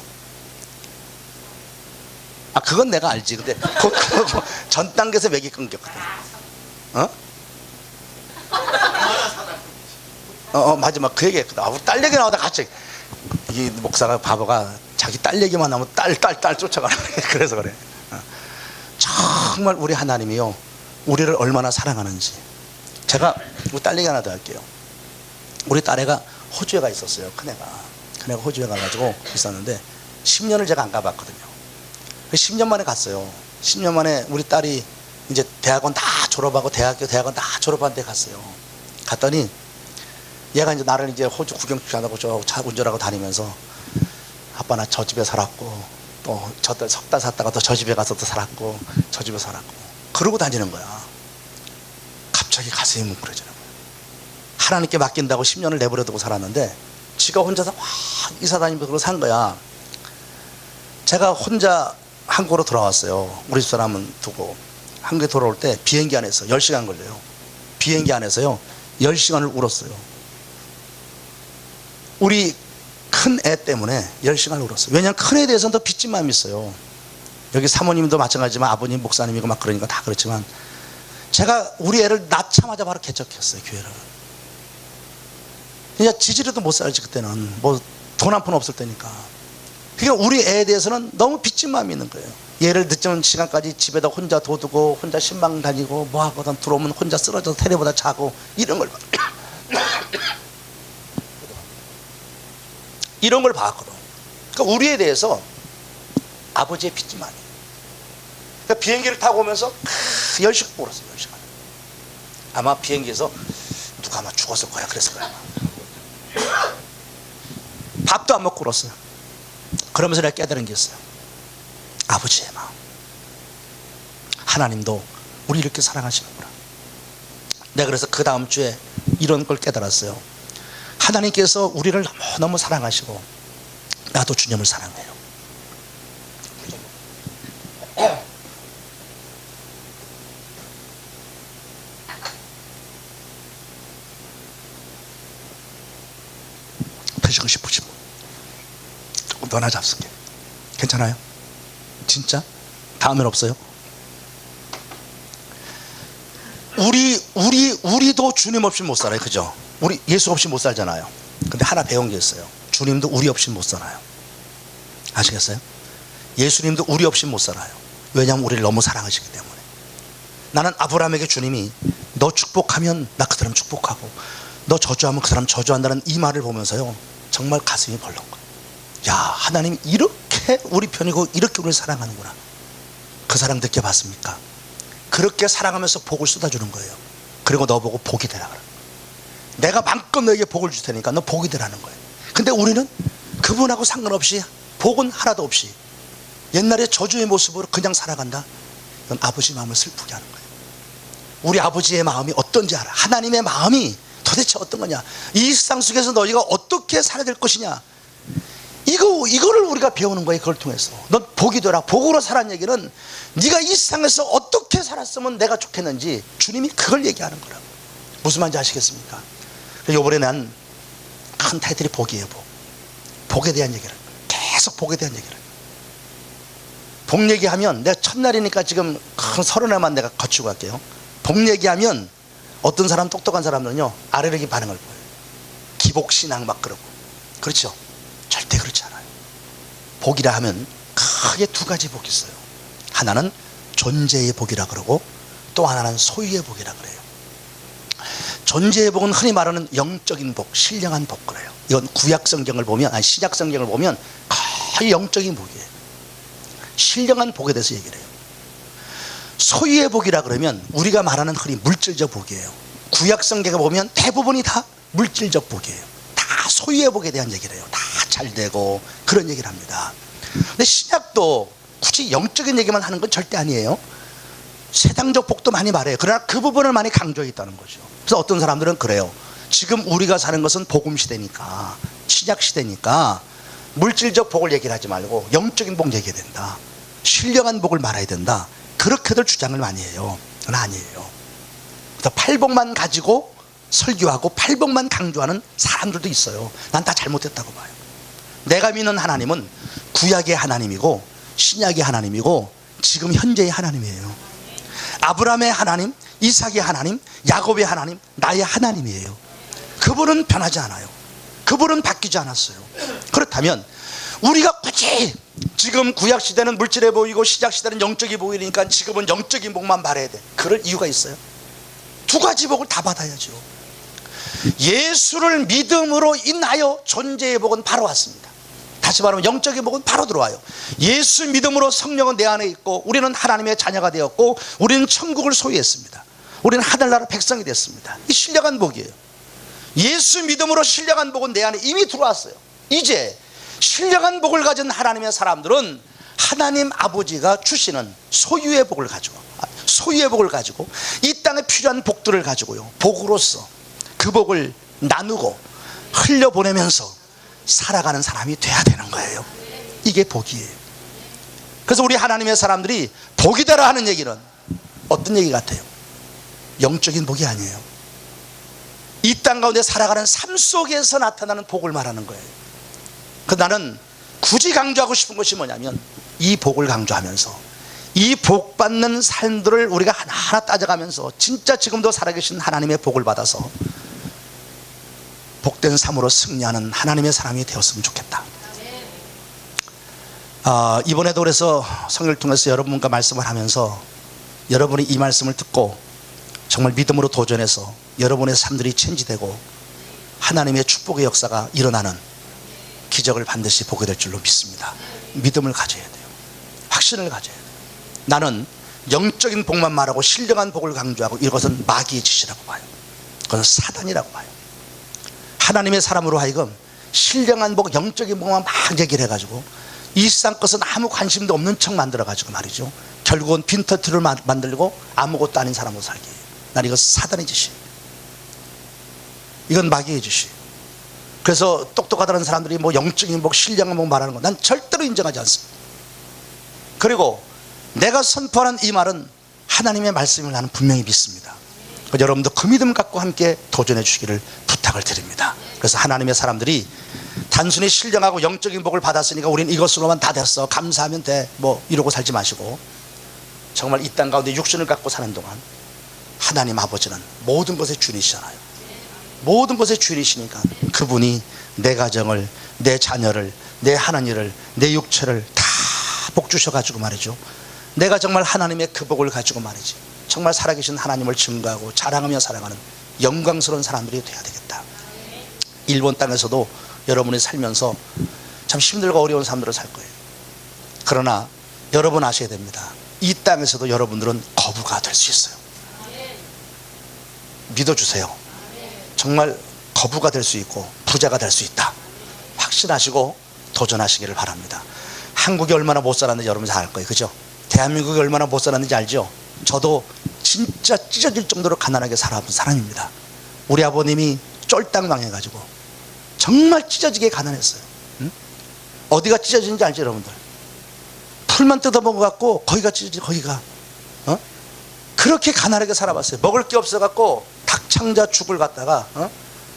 Speaker 1: 그건 내가 알지. 근데 전 단계에서 맥이 끊겼거든. 마지막 그 얘기 했거든. 우리 딸 얘기 나오다 같이. 이 목사가 바보가 자기 딸 얘기만 나오면 딸 쫓아가는 거야. 그래서 그래. 정말 우리 하나님이요, 우리를 얼마나 사랑하는지. 제가 우리 딸 얘기 하나 더 할게요. 우리 딸애가 호주에 가 있었어요. 큰애가 호주에 가가지고 있었는데 10년을 제가 안 가봤거든요. 10년 만에 갔어요. 10년 만에 우리 딸이 이제 대학원 다 졸업하고 대학원 다 졸업한 데 갔어요. 갔더니 얘가 이제 나를 이제 호주 구경 한다고 저 차 운전하고 다니면서 아빠 나 저 집에 살았고 또 저 석 달 살다가 또 저 집에 가서 또 살았고 저 집에 살았고 그러고 다니는 거야. 갑자기 가슴이 뭉클해지는 거야. 하나님께 맡긴다고 10년을 내버려 두고 살았는데 지가 혼자서 막 이사 다니면서 그러고 산 거야. 제가 혼자 한국으로 돌아왔어요. 우리 집사람은 두고 한국에 돌아올 때 비행기 안에서 10시간 걸려요. 비행기 안에서요 10시간을 울었어요. 우리 큰 애 때문에 10시간을 울었어요. 왜냐하면 큰 애에 대해서는 더 빚진 마음이 있어요. 여기 사모님도 마찬가지지만 아버님 목사님이고 막 그러니까 다 그렇지만 제가 우리 애를 낳자마자 바로 개척했어요. 교회를. 그냥 지지리도 못 살지. 그때는 뭐 돈 한 푼 없을 때니까. 그러니까 우리 애에 대해서는 너무 빚진 마음이 있는 거예요. 얘를 늦은 시간까지 집에다 혼자 둬두고 혼자 신방 다니고 뭐 하거든 들어오면 혼자 쓰러져서 테레보다 자고 이런 걸 이런 걸 봐왔거든. 그러니까 우리에 대해서 아버지의 빚진 마음이. 그러니까 비행기를 타고 오면서 10시간 울었어요. 10시간. 아마 비행기에서 누가 아마 죽었을 거야. 그랬을 거야. 밥도 안 먹고 울었어요. 그러면서 내가 깨달은 게 있어요. 아버지의 마음. 하나님도 우리 이렇게 사랑하시는구나. 내가 그래서 그 다음 주에 이런 걸 깨달았어요. 하나님께서 우리를 너무 사랑하시고 나도 주님을 사랑해요. 드시고 싶으시고 조금 더 나 잡술게. 괜찮아요? 진짜? 다음엔 없어요? 우리도 주님 없이 못 살아요. 그죠? 우리 예수 없이 못 살잖아요. 근데 하나 배운 게 있어요. 주님도 우리 없이 못 살아요. 아시겠어요? 예수님도 우리 없이 못 살아요. 왜냐하면 우리를 너무 사랑하시기 때문에. 나는 아브라함에게 주님이 너 축복하면 나 그 사람 축복하고 너 저주하면 그 사람 저주한다는 이 말을 보면서요 정말 가슴이 벌렁 거예요. 야, 하나님이 이렇게 우리 편이고 이렇게 우리를 사랑하는구나. 그 사랑 느껴봤습니까? 그렇게 사랑하면서 복을 쏟아주는 거예요. 그리고 너 보고 복이 되라 그래. 내가 마음껏 너에게 복을 줄 테니까 너 복이 되라는 거예요. 근데 우리는 그분하고 상관없이 복은 하나도 없이 옛날에 저주의 모습으로 그냥 살아간다. 이건 아버지 마음을 슬프게 하는 거예요. 우리 아버지의 마음이 어떤지 알아. 하나님의 마음이 도대체 어떤 거냐. 이 세상 속에서 너희가 어떻게 살아야 될 것이냐. 이거를 우리가 배우는 거예요. 그걸 통해서 넌 복이 되라. 복으로 살라는 얘기는 네가 이 세상에서 어떻게 살았으면 내가 좋겠는지 주님이 그걸 얘기하는 거라고. 무슨 말인지 아시겠습니까? 이번에 난 큰 타이틀이 복이에요. 복에 대한 얘기를 계속 복에 대한 얘기를. 복 얘기하면 내가 첫날이니까 지금 큰 30회만 내가 거치고 갈게요. 복 얘기하면 어떤 사람 똑똑한 사람들은요 아래르기 반응을 보여요. 기복신앙 막 그러고. 그렇죠? 절대 그렇지 않아요. 복이라 하면 크게 두 가지 복이 있어요. 하나는 존재의 복이라 그러고 또 하나는 소유의 복이라 그래요. 존재의 복은 흔히 말하는 영적인 복, 신령한 복 그래요. 이건 구약 성경을 보면, 아니 신약 성경을 보면 거의 영적인 복이에요. 신령한 복에 대해서 얘기를 해요. 소유의 복이라 그러면 우리가 말하는 흔히 물질적 복이에요. 구약 성경을 보면 대부분이 다 물질적 복이에요. 다 소유의 복에 대한 얘기를 해요. 다 잘 되고 그런 얘기를 합니다. 근데 신약도 굳이 영적인 얘기만 하는 건 절대 아니에요. 세상적 복도 많이 말해요. 그러나 그 부분을 많이 강조했다는 거죠. 그래서 어떤 사람들은 그래요. 지금 우리가 사는 것은 복음 시대니까, 신약 시대니까 물질적 복을 얘기를 하지 말고 영적인 복 얘기해야 된다. 신령한 복을 말해야 된다. 그렇게들 주장을 많이 해요. 그건 아니에요. 그래서 팔복만 가지고 설교하고 팔복만 강조하는 사람들도 있어요. 난 다 잘못했다고 봐요. 내가 믿는 하나님은 구약의 하나님이고 신약의 하나님이고 지금 현재의 하나님이에요. 아브라함의 하나님, 이삭의 하나님, 야곱의 하나님, 나의 하나님이에요. 그분은 변하지 않아요. 그분은 바뀌지 않았어요. 그렇다면 우리가 굳이 지금 구약 시대는 물질해 보이고 시작 시대는 영적이 보이니까 지금은 영적인 복만 말해야 돼. 그럴 이유가 있어요? 두 가지 복을 다 받아야죠. 예수를 믿음으로 인하여 존재의 복은 바로 왔습니다. 다시 말하면 영적인 복은 바로 들어와요. 예수 믿음으로 성령은 내 안에 있고 우리는 하나님의 자녀가 되었고 우리는 천국을 소유했습니다. 우리는 하늘나라 백성이 됐습니다. 이 신령한 복이에요. 예수 믿음으로 신령한 복은 내 안에 이미 들어왔어요. 이제 신령한 복을 가진 하나님의 사람들은 하나님 아버지가 주시는 소유의 복을 가지고 이 땅에 필요한 복들을 가지고요, 복으로서 그 복을 나누고 흘려보내면서 살아가는 사람이 돼야 되는 거예요. 이게 복이에요. 그래서 우리 하나님의 사람들이 복이다라 하는 얘기는 어떤 얘기 같아요? 영적인 복이 아니에요. 이 땅 가운데 살아가는 삶 속에서 나타나는 복을 말하는 거예요. 그래서 나는 굳이 강조하고 싶은 것이 뭐냐면 이 복을 강조하면서 이 복 받는 삶들을 우리가 하나하나 따져가면서 진짜 지금도 살아계신 하나님의 복을 받아서 복된 삶으로 승리하는 하나님의 사람이 되었으면 좋겠다. 이번에도 그래서 성경을 통해서 여러분과 말씀을 하면서 여러분이 이 말씀을 듣고 정말 믿음으로 도전해서 여러분의 삶들이 체인지되고 하나님의 축복의 역사가 일어나는 기적을 반드시 보게 될 줄로 믿습니다. 믿음을 가져야 돼요. 확신을 가져야 돼요. 나는 영적인 복만 말하고 신령한 복을 강조하고 이것은 마귀의 짓이라고 봐요. 그것은 사단이라고 봐요. 하나님의 사람으로 하여금 신령한 복, 영적인 복만 막 얘기를 해가지고 이 세상 것은 아무 관심도 없는 척 만들어가지고 말이죠, 결국은 빈터트를 만들고 아무것도 아닌 사람으로 살게 해요. 난 이거 사단의 짓이에요. 이건 마귀의 짓이에요. 그래서 똑똑하다는 사람들이 뭐 영적인 복, 신령한 복 말하는 거 난 절대로 인정하지 않습니다. 그리고 내가 선포하는 이 말은 하나님의 말씀을 나는 분명히 믿습니다. 여러분도 그 믿음 갖고 함께 도전해 주시기를 부탁을 드립니다. 그래서 하나님의 사람들이 단순히 신령하고 영적인 복을 받았으니까 우리는 이것으로만 다 됐어, 감사하면 돼, 뭐 이러고 살지 마시고 정말 이 땅 가운데 육신을 갖고 사는 동안 하나님 아버지는 모든 것의 주인이시잖아요. 모든 것의 주인이시니까 그분이 내 가정을, 내 자녀를, 내 하나님을, 내 육체를 다 복 주셔가지고 말이죠, 내가 정말 하나님의 그 복을 가지고 말이지 정말 살아계신 하나님을 증거하고 자랑하며 살아가는 영광스러운 사람들이 돼야 되겠다. 일본 땅에서도 여러분이 살면서 참 힘들고 어려운 삶들을 살 거예요. 그러나 여러분 아셔야 됩니다. 이 땅에서도 여러분들은 거부가 될 수 있어요. 믿어주세요. 정말 거부가 될 수 있고 부자가 될 수 있다. 확신하시고 도전하시기를 바랍니다. 한국이 얼마나 못 살았는지 여러분 잘 알 거예요. 그죠? 대한민국이 얼마나 못 살았는지 알죠? 저도 진짜 찢어질 정도로 가난하게 살아본 사람입니다. 우리 아버님이 쫄딱 망해가지고 정말 찢어지게 가난했어요. 응? 어디가 찢어지는지 알죠 여러분들? 풀만 뜯어먹어갖고 거기가 찢어지, 거기가 그렇게 가난하게 살아봤어요. 먹을 게 없어갖고 닭창자 죽을 갖다가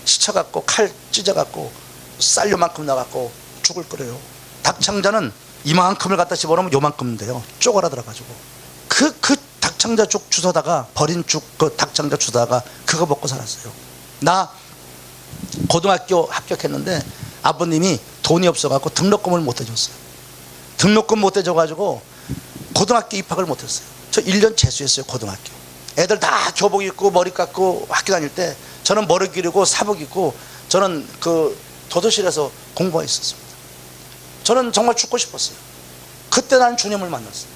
Speaker 1: 시쳐갖고 칼 찢어갖고 쌀 요만큼 나갖고 죽을 끓여요. 닭창자는 이만큼을 갖다 집어넣으면 요만큼 돼요. 쪼그라들어가지고 그 닭창자 죽 주워다가 버린 죽, 그 닭창자 주다가 그거 먹고 살았어요. 나 고등학교 합격했는데 아버님이 돈이 없어갖고 등록금을 못 해줬어요. 등록금 못 해줘가지고 고등학교 입학을 못했어요. 저 1년 재수했어요. 고등학교 애들 다 교복 입고 머리 깎고 학교 다닐 때 저는 머리 기르고 사복 입고 저는 그 도서실에서 공부했었습니다. 저는 정말 죽고 싶었어요. 그때 나는 주님을 만났어요.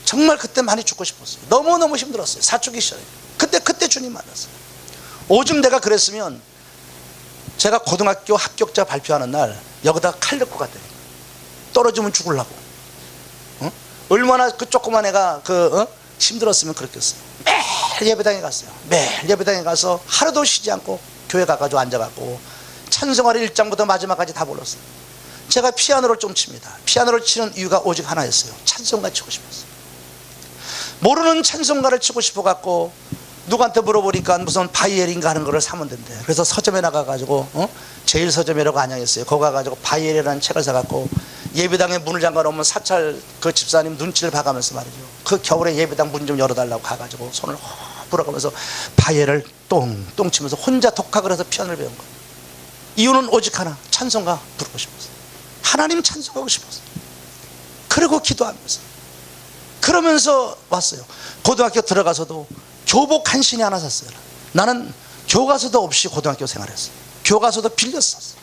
Speaker 1: 정말 그때 많이 죽고 싶었어요. 너무너무 힘들었어요. 사춘기 시절에 그때 주님 만났어요. 오죽 내가 그랬으면 제가 고등학교 합격자 발표하는 날 여기다 칼 넣고 갔다니까. 떨어지면 죽으려고. 얼마나 그 조그만 애가 힘들었으면 그랬겠어요. 매일 예배당에 갔어요. 매일 예배당에 가서 하루도 쉬지 않고 교회 가가지고 앉아갖고 찬송하리 1장부터 마지막까지 다 불렀어요. 제가 피아노를 좀 칩니다. 피아노를 치는 이유가 오직 하나였어요. 찬송가 치고 싶었어요. 모르는 찬송가를 치고 싶어 갖고 누구한테 물어보니까 무슨 바이엘인가 하는 거를 사면 된대. 그래서 서점에 나가가지고 제일 서점이라고 안양했어요. 거기 가가지고 바이엘이라는 책을 사갖고 예배당에 문을 잠가놓으면 사찰 그 집사님 눈치를 봐가면서 말이죠. 그 겨울에 예배당 문 좀 열어달라고 가가지고 손을 확 불어가면서 바이엘을 똥똥 치면서 혼자 독학을 해서 피아노를 배운 거예요. 이유는 오직 하나, 찬송가 부르고 싶었어요. 하나님 찬송하고 싶었어요. 그리고 기도하면서 그러면서 왔어요. 고등학교 들어가서도 교복 한 신이 하나 샀어요. 나는 교과서도 없이 고등학교 생활했어요. 교과서도 빌렸었어요.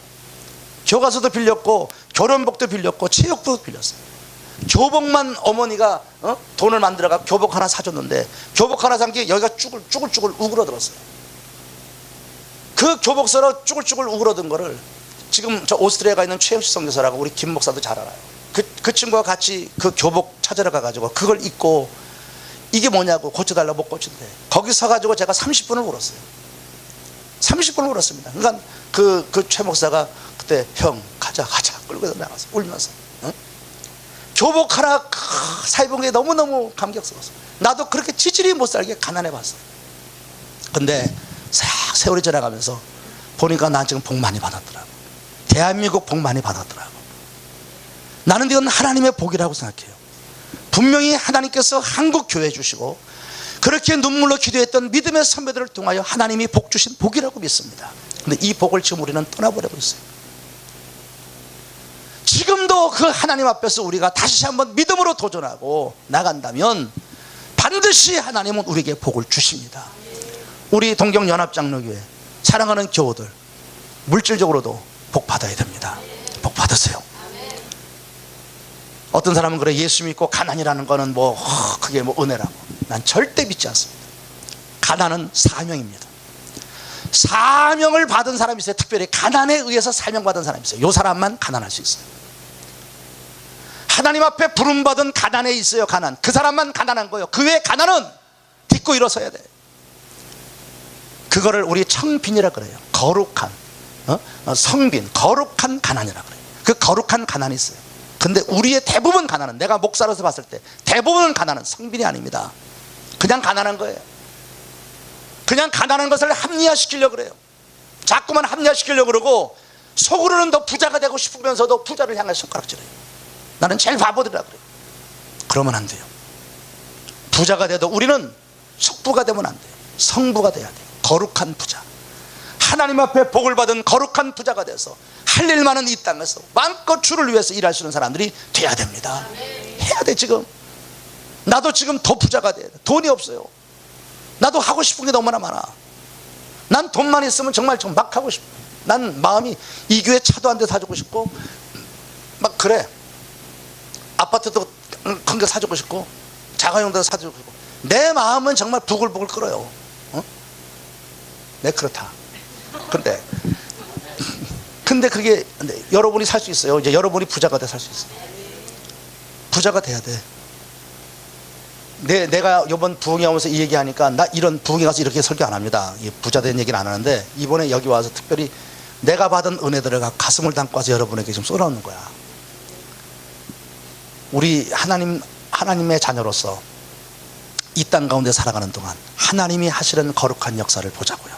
Speaker 1: 교과서도 빌렸고 교련복도 빌렸고 체육복도 빌렸어요. 교복만 어머니가 돈을 만들어가 교복 하나 사줬는데 교복 하나 산 게 여기가 쭈글쭈글 우그러들었어요. 그 교복서로 쭈글쭈글 우그러든 거를 지금 저 오스트리아에 가 있는 최영식 선교사라고 우리 김 목사도 잘 알아요. 그 친구와 같이 그 교복 찾으러 가가지고 그걸 입고 이게 뭐냐고 고쳐달라고 못 고친대. 거기 서가지고 제가 30분을 울었어요. 30분을 울었습니다. 그러니까 그 최 목사가 그때 형 가자 끌고 나가서 울면서 교복 하나 사입은 게 너무너무 감격스러웠어. 나도 그렇게 찌질이 못 살게 가난해 봤어. 근데 싹 세월이 지나가면서 보니까 난 지금 복 많이 받았더라고. 대한민국 복 많이 받았더라고. 나는 이건 하나님의 복이라고 생각해요. 분명히 하나님께서 한국 교회 주시고 그렇게 눈물로 기도했던 믿음의 선배들을 통하여 하나님이 복 주신 복이라고 믿습니다. 근데 이 복을 지금 우리는 떠나버리고 있어요. 지금도 그 하나님 앞에서 우리가 다시 한번 믿음으로 도전하고 나간다면 반드시 하나님은 우리에게 복을 주십니다. 우리 동경연합장로교회 사랑하는 교우들 물질적으로도 복 받아야 됩니다. 복 받으세요. 어떤 사람은 그래, 예수 믿고 가난이라는 거는 그게 은혜라고. 난 절대 믿지 않습니다. 가난은 사명입니다. 사명을 받은 사람이 있어요. 특별히 가난에 의해서 사명받은 사람이 있어요. 이 사람만 가난할 수 있어요. 하나님 앞에 부름받은 가난에 있어요. 가난. 그 사람만 가난한 거예요. 그 외의 가난은 딛고 일어서야 돼요. 그거를 우리 청빈이라 그래요. 거룩한 성빈, 거룩한 가난이라 그래요. 그 거룩한 가난이 있어요. 근데 우리의 대부분 가난은, 내가 목사로서 봤을 때 대부분 가난은 성빈이 아닙니다. 그냥 가난한 거예요. 그냥 가난한 것을 합리화시키려고 그래요. 자꾸만 합리화시키려고 그러고 속으로는 더 부자가 되고 싶으면서도 부자를 향해 손가락질해요. 나는 제일 바보들이라 그래요. 그러면 안 돼요. 부자가 돼도 우리는 속부가 되면 안 돼요. 성부가 돼야 돼요. 거룩한 부자, 하나님 앞에 복을 받은 거룩한 부자가 돼서 할 일 많은 이 땅에서 마음껏 주를 위해서 일할 수 있는 사람들이 돼야 됩니다. 해야 돼. 지금 나도 지금 더 부자가 돼야 돼. 돈이 없어요. 나도 하고 싶은 게 너무나 많아. 난 돈만 있으면 정말 막 하고 싶어. 난 마음이 이 교회 차도 한 대 사주고 싶고 막 그래. 아파트도 큰 게 사주고 싶고 자가용도 사주고 싶고 내 마음은 정말 부글부글 끓어요. 네, 그렇다. 근데 그게 여러분이 살 수 있어요. 이제 여러분이 부자가 돼 살 수 있어요. 부자가 돼야 돼. 내가 이번 부흥회 오면서 이 얘기하니까 나 이런 부흥회 가서 이렇게 설교 안 합니다. 부자 된 얘기는 안 하는데 이번에 여기 와서 특별히 내가 받은 은혜들을 가슴을 담고 와서 여러분에게 좀 쏟아놓는 거야. 우리 하나님의 자녀로서 이 땅 가운데 살아가는 동안 하나님이 하시는 거룩한 역사를 보자고요.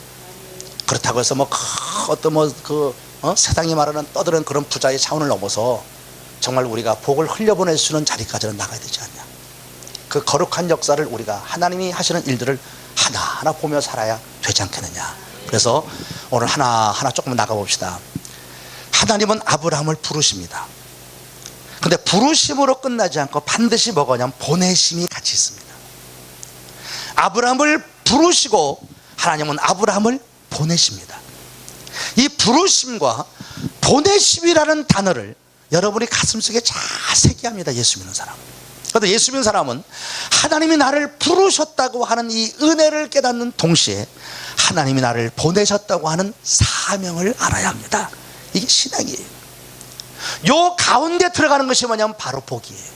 Speaker 1: 그렇다고 해서 세상이 말하는 떠드는 그런 부자의 차원을 넘어서 정말 우리가 복을 흘려보낼 수 있는 자리까지는 나가야 되지 않냐. 그 거룩한 역사를 우리가 하나님이 하시는 일들을 하나하나 보며 살아야 되지 않겠느냐. 그래서 오늘 하나하나 조금 나가봅시다. 하나님은 아브라함을 부르십니다. 근데 부르심으로 끝나지 않고 반드시 뭐냐면 보내심이 같이 있습니다. 아브라함을 부르시고 하나님은 아브라함을 보내십니다. 이 부르심과 보내심이라는 단어를 여러분이 가슴속에 잘 새겨야 합니다. 예수 믿는 사람. 그런데 예수 믿는 사람은 하나님이 나를 부르셨다고 하는 이 은혜를 깨닫는 동시에 하나님이 나를 보내셨다고 하는 사명을 알아야 합니다. 이게 신앙이에요. 요 가운데 들어가는 것이 뭐냐면 바로 복이에요.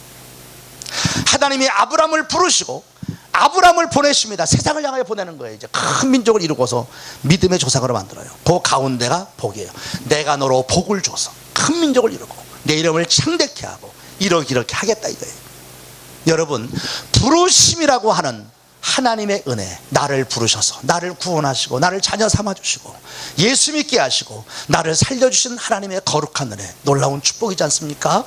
Speaker 1: 하나님이 아브라함을 부르시고 아브라함을 보내십니다. 세상을 향하여 보내는 거예요. 이제 큰 민족을 이루고서 믿음의 조상으로 만들어요. 그 가운데가 복이에요. 내가 너로 복을 줘서 큰 민족을 이루고 내 이름을 창대케 하고 이렇게 하겠다 이거예요. 여러분, 부르심이라고 하는 하나님의 은혜, 나를 부르셔서 나를 구원하시고 나를 자녀 삼아주시고 예수 믿게 하시고 나를 살려주신 하나님의 거룩한 은혜, 놀라운 축복이지 않습니까?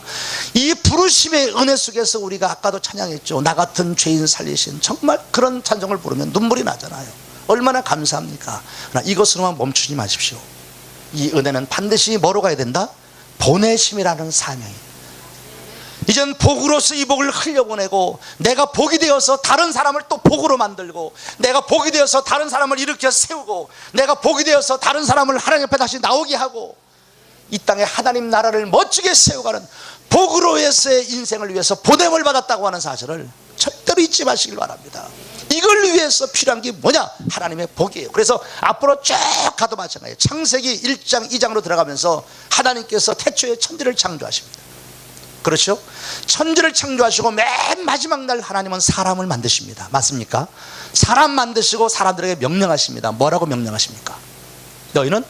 Speaker 1: 이 부르심의 은혜 속에서 우리가 아까도 찬양했죠. 나 같은 죄인 살리신, 정말 그런 찬송을 부르면 눈물이 나잖아요. 얼마나 감사합니까? 그러나 이것으로만 멈추지 마십시오. 이 은혜는 반드시 뭐로 가야 된다? 보내심이라는 사명이. 이젠 복으로서 이 복을 흘려보내고 내가 복이 되어서 다른 사람을 또 복으로 만들고 내가 복이 되어서 다른 사람을 일으켜 세우고 내가 복이 되어서 다른 사람을 하나님 앞에 다시 나오게 하고 이 땅에 하나님 나라를 멋지게 세워가는 복으로서의 인생을 위해서 보냄을 받았다고 하는 사실을 절대로 잊지 마시길 바랍니다. 이걸 위해서 필요한 게 뭐냐? 하나님의 복이에요. 그래서 앞으로 쭉 가도 마찬가지예요. 창세기 1장 2장으로 들어가면서 하나님께서 태초에 천지를 창조하십니다. 그렇죠? 천지를 창조하시고 맨 마지막 날 하나님은 사람을 만드십니다. 맞습니까? 사람 만드시고 사람들에게 명령하십니다. 뭐라고 명령하십니까? 너희는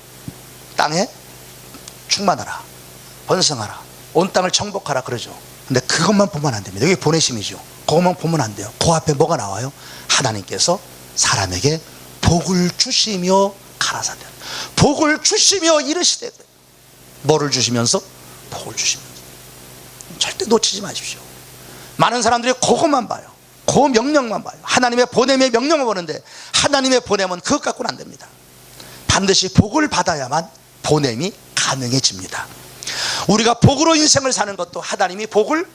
Speaker 1: 땅에 충만하라, 번성하라, 온 땅을 정복하라 그러죠. 근데 그것만 보면 안 됩니다. 이게 보내심이죠. 그것만 보면 안 돼요. 그 앞에 뭐가 나와요? 하나님께서 사람에게 복을 주시며 가라사대, 복을 주시며 이르시되. 뭐를 주시면서? 복을 주시면서. 절대 놓치지 마십시오. 많은 사람들이 그것만 봐요. 그 명령만 봐요. 하나님의 보냄의 명령을 보는데 하나님의 보냄은 그것 갖고는 안 됩니다. 반드시 복을 받아야만 보냄이 가능해집니다. 우리가 복으로 인생을 사는 것도 하나님이 복을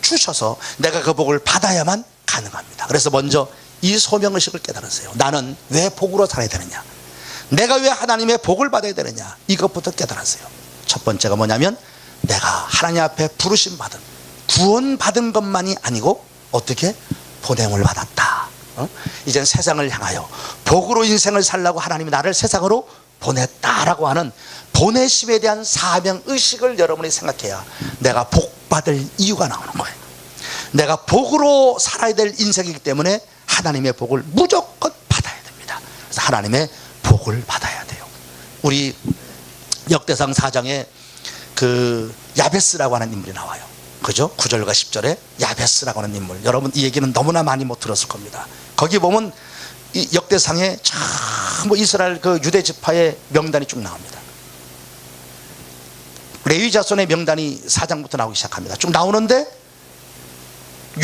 Speaker 1: 주셔서 내가 그 복을 받아야만 가능합니다. 그래서 먼저 이 소명의식을 깨달으세요. 나는 왜 복으로 살아야 되느냐, 내가 왜 하나님의 복을 받아야 되느냐, 이것부터 깨달으세요. 첫 번째가 뭐냐면 내가 하나님 앞에 부르심 받은, 구원 받은 것만이 아니고 어떻게? 보냄을 받았다. 이젠 세상을 향하여 복으로 인생을 살라고 하나님이 나를 세상으로 보냈다라고 하는 보내심에 대한 사명의식을 여러분이 생각해야 내가 복 받을 이유가 나오는 거예요. 내가 복으로 살아야 될 인생이기 때문에 하나님의 복을 무조건 받아야 됩니다. 그래서 하나님의 복을 받아야 돼요. 우리 역대상 4장에 그 야베스라고 하는 인물이 나와요. 그죠? 9절과 10절에 야베스라고 하는 인물, 여러분 이 얘기는 너무나 많이 못 들었을 겁니다. 거기 보면 이 역대상에 전부 이스라엘 그 유대 지파의 명단이 쭉 나옵니다. 레위 자손의 명단이 4장부터 나오기 시작합니다. 쭉 나오는데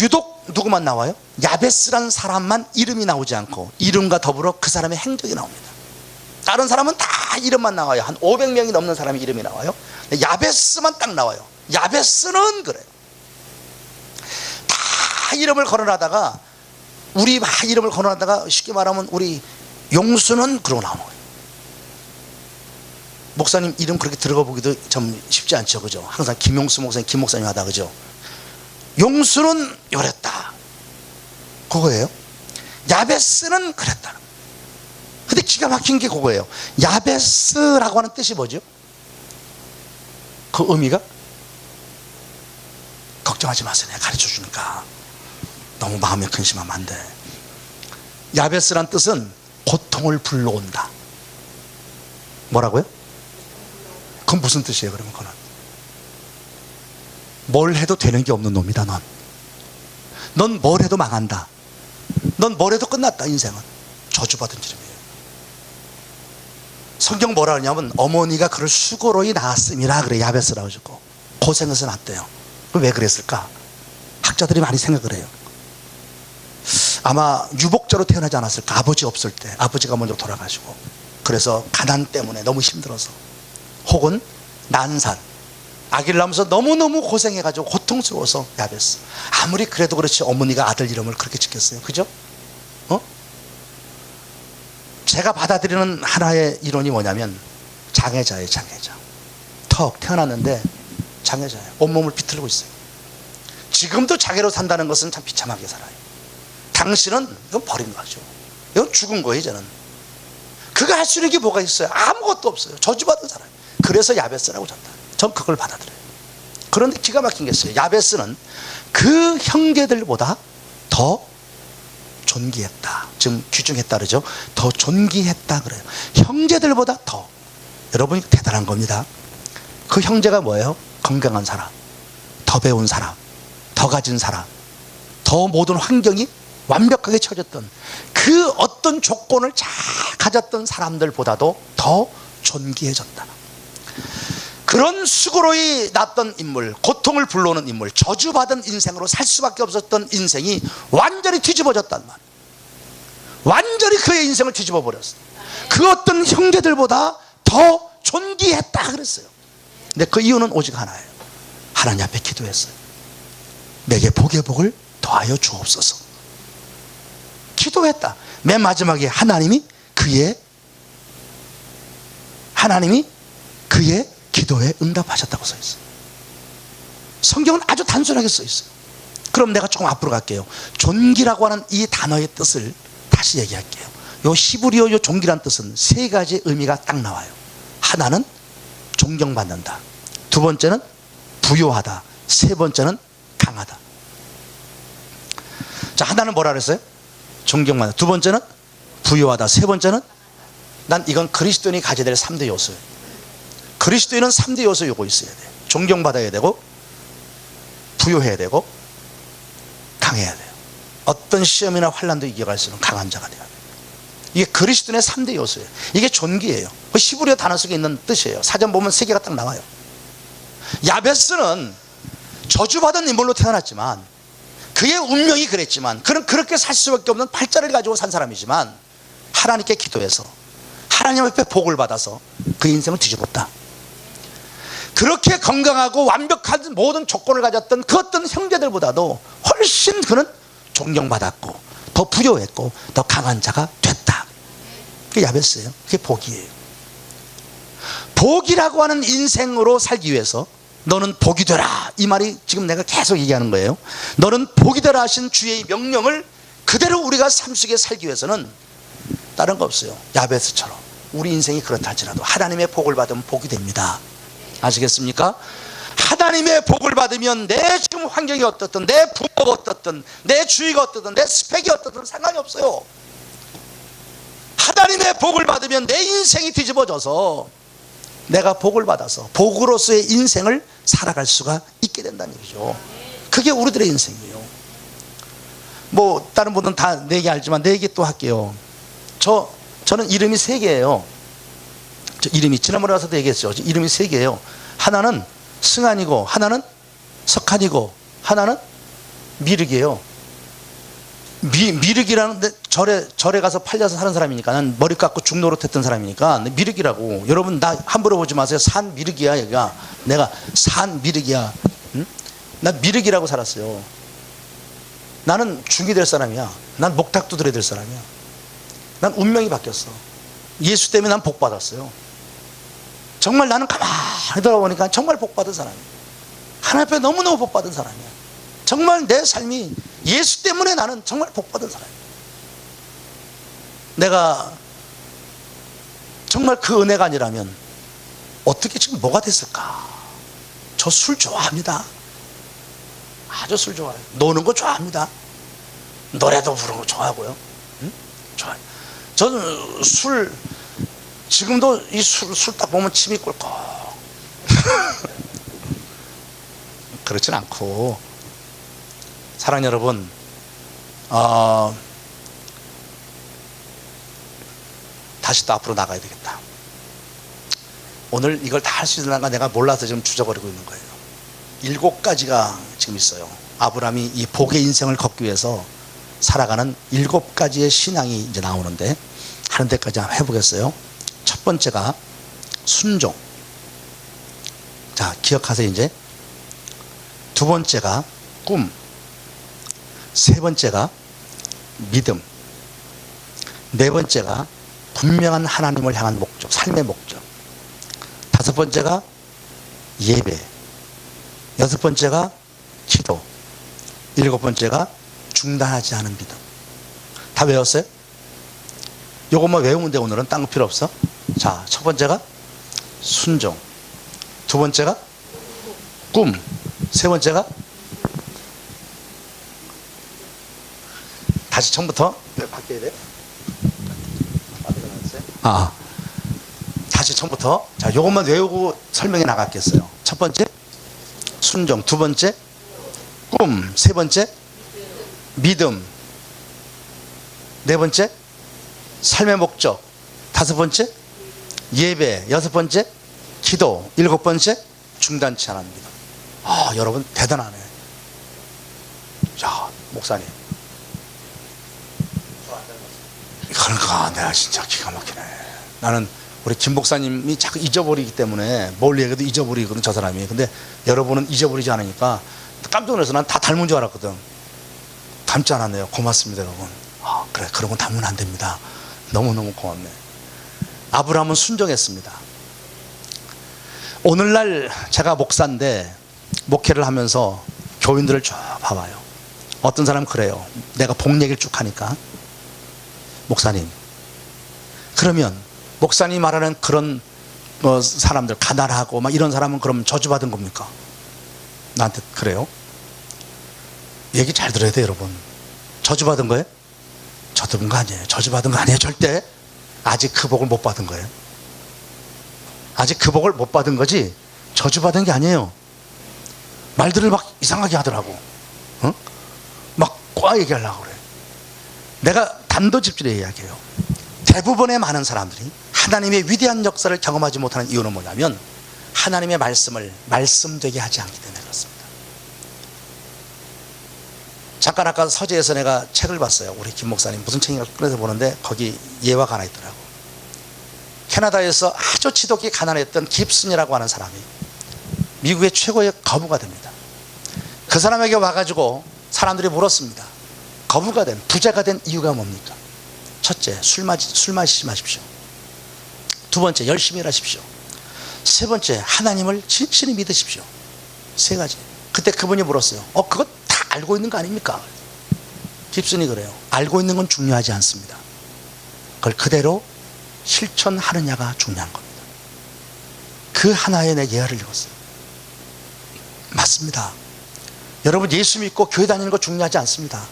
Speaker 1: 유독 누구만 나와요? 야베스라는 사람만 이름이 나오지 않고 이름과 더불어 그 사람의 행적이 나옵니다. 다른 사람은 다 이름만 나와요. 한 500명이 넘는 사람의 이름이 나와요. 야베스만 딱 나와요. 야베스는 그래요. 다 이름을 거론하다가 우리 막 이름을 거론하다가 쉽게 말하면 우리 용수는 그러고 나오는 거예요. 목사님 이름 그렇게 들어가 보기도 참 쉽지 않죠, 그죠? 항상 김용수 목사님, 김 목사님 하다, 그죠? 용수는 요랬다, 그거예요. 야베스는 그랬다. 근데 기가 막힌 게 그거예요. 야베스라고 하는 뜻이 뭐죠? 그 의미가? 걱정하지 마세요. 내가 가르쳐 주니까. 너무 마음에 근심하면 안 돼. 야베스란 뜻은 고통을 불러온다. 뭐라고요? 그건 무슨 뜻이에요, 그러면 그건? 뭘 해도 되는 게 없는 놈이다, 넌. 넌 뭘 해도 망한다. 넌 뭘 해도 끝났다, 인생은. 저주받은 이름이에요. 성경 뭐라 그러냐면 어머니가 그를 수고로이 낳았음이라 그래. 야베스라고 적고 고생해서 낳았대요. 왜 그랬을까? 학자들이 많이 생각을 해요. 아마 유복자로 태어나지 않았을까? 아버지 없을 때, 아버지가 먼저 돌아가시고, 그래서 가난 때문에 너무 힘들어서, 혹은 난산, 아기를 낳으면서 너무너무 고생해가지고 고통스러워서 야베스. 아무리 그래도 그렇지 어머니가 아들 이름을 그렇게 짓겠어요, 그죠? 제가 받아들이는 하나의 이론이 뭐냐면 장애자예요. 장애자. 턱 태어났는데 장애자예요. 온몸을 비틀고 있어요. 지금도 장애로 산다는 것은 참 비참하게 살아요. 당신은 이건 버린 거죠. 이건 죽은 거예요, 이제는. 그가 할 수 있는 게 뭐가 있어요? 아무것도 없어요. 저주받은 사람. 그래서 야베스라고 졌다. 전 그걸 받아들여요. 그런데 기가 막힌 게 있어요. 야베스는 그 형제들보다 더 존귀했다. 지금 귀중했다 그러죠. 더 존귀했다 그래요. 형제들보다 더. 여러분이 대단한 겁니다. 그 형제가 뭐예요? 그 건강한 사람, 더 배운 사람, 더 가진 사람, 더 모든 환경이 완벽하게 처졌던 그 어떤 조건을 잘 가졌던 사람들보다도 더 존귀해졌다. 그런 수고로이 났던 인물, 고통을 불러오는 인물, 저주받은 인생으로 살 수밖에 없었던 인생이 완전히 뒤집어졌단 말이에요. 완전히 그의 인생을 뒤집어 버렸어. 그 어떤 형제들보다 더 존귀했다 그랬어요. 근데 그 이유는 오직 하나예요. 하나님 앞에 기도했어요. 내게 복의 복을 더하여 주옵소서. 기도했다. 맨 마지막에 하나님이 그의 기도에 응답하셨다고 써 있어요. 성경은 아주 단순하게 써 있어요. 그럼 내가 조금 앞으로 갈게요. 존귀라고 하는 이 단어의 뜻을 다시 얘기할게요. 요 히브리어 요 존귀란 뜻은 세 가지 의미가 딱 나와요. 하나는 존경받는다, 두 번째는 부요하다, 세 번째는 강하다. 자, 하나는 뭐라 그랬어요? 존경받는다. 두 번째는 부요하다. 세 번째는, 난 이건 그리스도인이 가져야 될 3대 요소예요. 그리스도인은 3대 요소 요거 있어야 돼요. 존경받아야 되고, 부요해야 되고, 강해야 돼요. 어떤 시험이나 환난도 이겨갈 수 있는 강한 자가 돼야 돼요. 이게 그리스도인의 3대 요소예요. 이게 존귀예요. 그 히브리어 단어 속에 있는 뜻이에요. 사전 보면 3개가 딱 나와요. 야베스는 저주받은 인물로 태어났지만, 그의 운명이 그랬지만, 그는 그렇게 살 수밖에 없는 팔자를 가지고 산 사람이지만, 하나님께 기도해서 하나님 앞에 복을 받아서 그 인생을 뒤집었다. 그렇게 건강하고 완벽한 모든 조건을 가졌던 그 어떤 형제들보다도 훨씬 그는 존경받았고 더 부요했고 더 강한 자가 됐다. 그게 야베스예요. 그게 복이에요. 복이라고 하는 인생으로 살기 위해서 너는 복이 되라, 이 말이 지금 내가 계속 얘기하는 거예요. 너는 복이 되라 하신 주의 명령을 그대로 우리가 삶 속에 살기 위해서는 다른 거 없어요. 야베스처럼 우리 인생이 그렇다 할지라도 하나님의 복을 받으면 복이 됩니다. 아시겠습니까? 하나님의 복을 받으면 내 지금 환경이 어떻든, 내 부모가 어떻든, 내 주위가 어떻든, 내 스펙이 어떻든 상관이 없어요. 하나님의 복을 받으면 내 인생이 뒤집어져서 내가 복을 받아서 복으로서의 인생을 살아갈 수가 있게 된다는 얘기죠. 그게 우리들의 인생이에요. 뭐 다른 분들은 다 내 얘기 알지만 내 얘기 또 할게요. 저는 이름이 3개예요. 저 이름이 지난번에 와서도 얘기했죠. 이름이 3개예요. 하나는 승한이고, 하나는 석한이고, 하나는 미륵이에요. 미륵이라는 데 절에 가서 팔려서 사는 사람이니까, 난 머리 깎고 죽노릇했던 사람이니까 미륵이라고. 여러분 나 함부로 보지 마세요. 산 미륵이야. 여기가 내가 산 미륵이야. 응? 나 미륵이라고 살았어요. 나는 중이 될 사람이야. 난 목탁 두드려 될 사람이야. 난 운명이 바뀌었어. 예수 때문에 난 복 받았어요. 정말 나는 가만히 돌아보니까 정말 복 받은 사람이야. 하나님 앞에 너무너무 복 받은 사람이야. 정말 내 삶이 예수 때문에 나는 정말 복 받은 사람이야. 내가 정말 그 은혜가 아니라면 어떻게 지금 뭐가 됐을까? 저 술 좋아합니다. 아주 술 좋아해요. 노는 거 좋아합니다. 노래도 부르는 거 좋아하고요. 응? 좋아해요. 저는 지금도 이 술 딱 보면 침이 꿀꺽. 그렇진 않고, 사랑 여러분, 다시 또 앞으로 나가야 되겠다. 오늘 이걸 다 할 수 있는가 내가 몰라서 지금 주저거리고 있는 거예요. 7가지가 지금 있어요. 아브라함이 이 복의 인생을 걷기 위해서 살아가는 7가지의 신앙이 이제 나오는데, 하는 데까지 한번 해보겠어요. 첫 번째가 순종. 자, 기억하세요. 이제 두 번째가 꿈, 세 번째가 믿음, 네 번째가 분명한 하나님을 향한 목적, 삶의 목적, 다섯 번째가 예배, 여섯 번째가 기도, 일곱 번째가 중단하지 않은 믿음. 다 외웠어요? 요것만 외우면 돼. 오늘은 딴 거 필요 없어. 자, 첫 번째가 순종, 두 번째가 꿈, 세 번째가, 다시 처음부터 바뀌어야 돼. 다시 처음부터. 자, 요것만 외우고 설명해 나갔겠어요. 첫 번째 순종. 두 번째 꿈. 세 번째 믿음. 네 번째 삶의 목적. 다섯 번째 예배. 여섯 번째 기도. 일곱 번째 중단치 않은 믿음. 여러분 대단하네. 자, 목사님, 그러니까 내가 진짜 기가 막히네. 나는 우리 김 목사님이 자꾸 잊어버리기 때문에 뭘 얘기해도 잊어버리거든, 저 사람이. 근데 여러분은 잊어버리지 않으니까 깜짝 놀라서 난 다 닮은 줄 알았거든. 닮지 않았네요. 고맙습니다, 여러분. 그래, 그런 건 닮으면 안 됩니다. 너무너무 고맙네. 아브라함은 순종했습니다. 오늘날 제가 목사인데 목회를 하면서 교인들을 쭉 봐봐요. 어떤 사람은 그래요. 내가 복 얘기를 쭉 하니까, 목사님, 그러면 목사님 말하는 그런 사람들, 가난하고 막 이런 사람은 그럼 저주받은 겁니까? 나한테 그래요? 얘기 잘 들어야 돼요, 여러분. 저주받은 거예요? 저주받은 거 아니에요. 저주받은 거 아니에요, 절대. 아직 그 복을 못 받은 거예요. 아직 그 복을 못 받은 거지 저주받은 게 아니에요. 말들을 막 이상하게 하더라고. 막 꽈 얘기하려고 그래. 내가 단도직입적으로 이야기해요. 대부분의 많은 사람들이 하나님의 위대한 역사를 경험하지 못하는 이유는 뭐냐면 하나님의 말씀을 말씀되게 하지 않기 때문에 그렇습니다. 잠깐 아까 서재에서 내가 책을 봤어요. 우리 김 목사님 무슨 책인가 꺼내서 보는데 거기 예화가 하나 있더라고. 캐나다에서 아주 지독히 가난했던 깁슨이라고 하는 사람이 미국의 최고의 거부가 됩니다. 그 사람에게 와가지고 사람들이 물었습니다. 거부가 된, 부자가 된 이유가 뭡니까? 첫째, 술 마시지 마십시오. 두 번째, 열심히 일하십시오. 세 번째, 하나님을 진실히 믿으십시오. 세 가지. 그때 그분이 물었어요. 그거 다 알고 있는 거 아닙니까? 깁슨이 그래요. 알고 있는 건 중요하지 않습니다. 그걸 그대로 실천하느냐가 중요한 겁니다. 그 하나에 내 예화를 읽었어요. 맞습니다. 여러분, 예수 믿고 교회 다니는 거 중요하지 않습니다.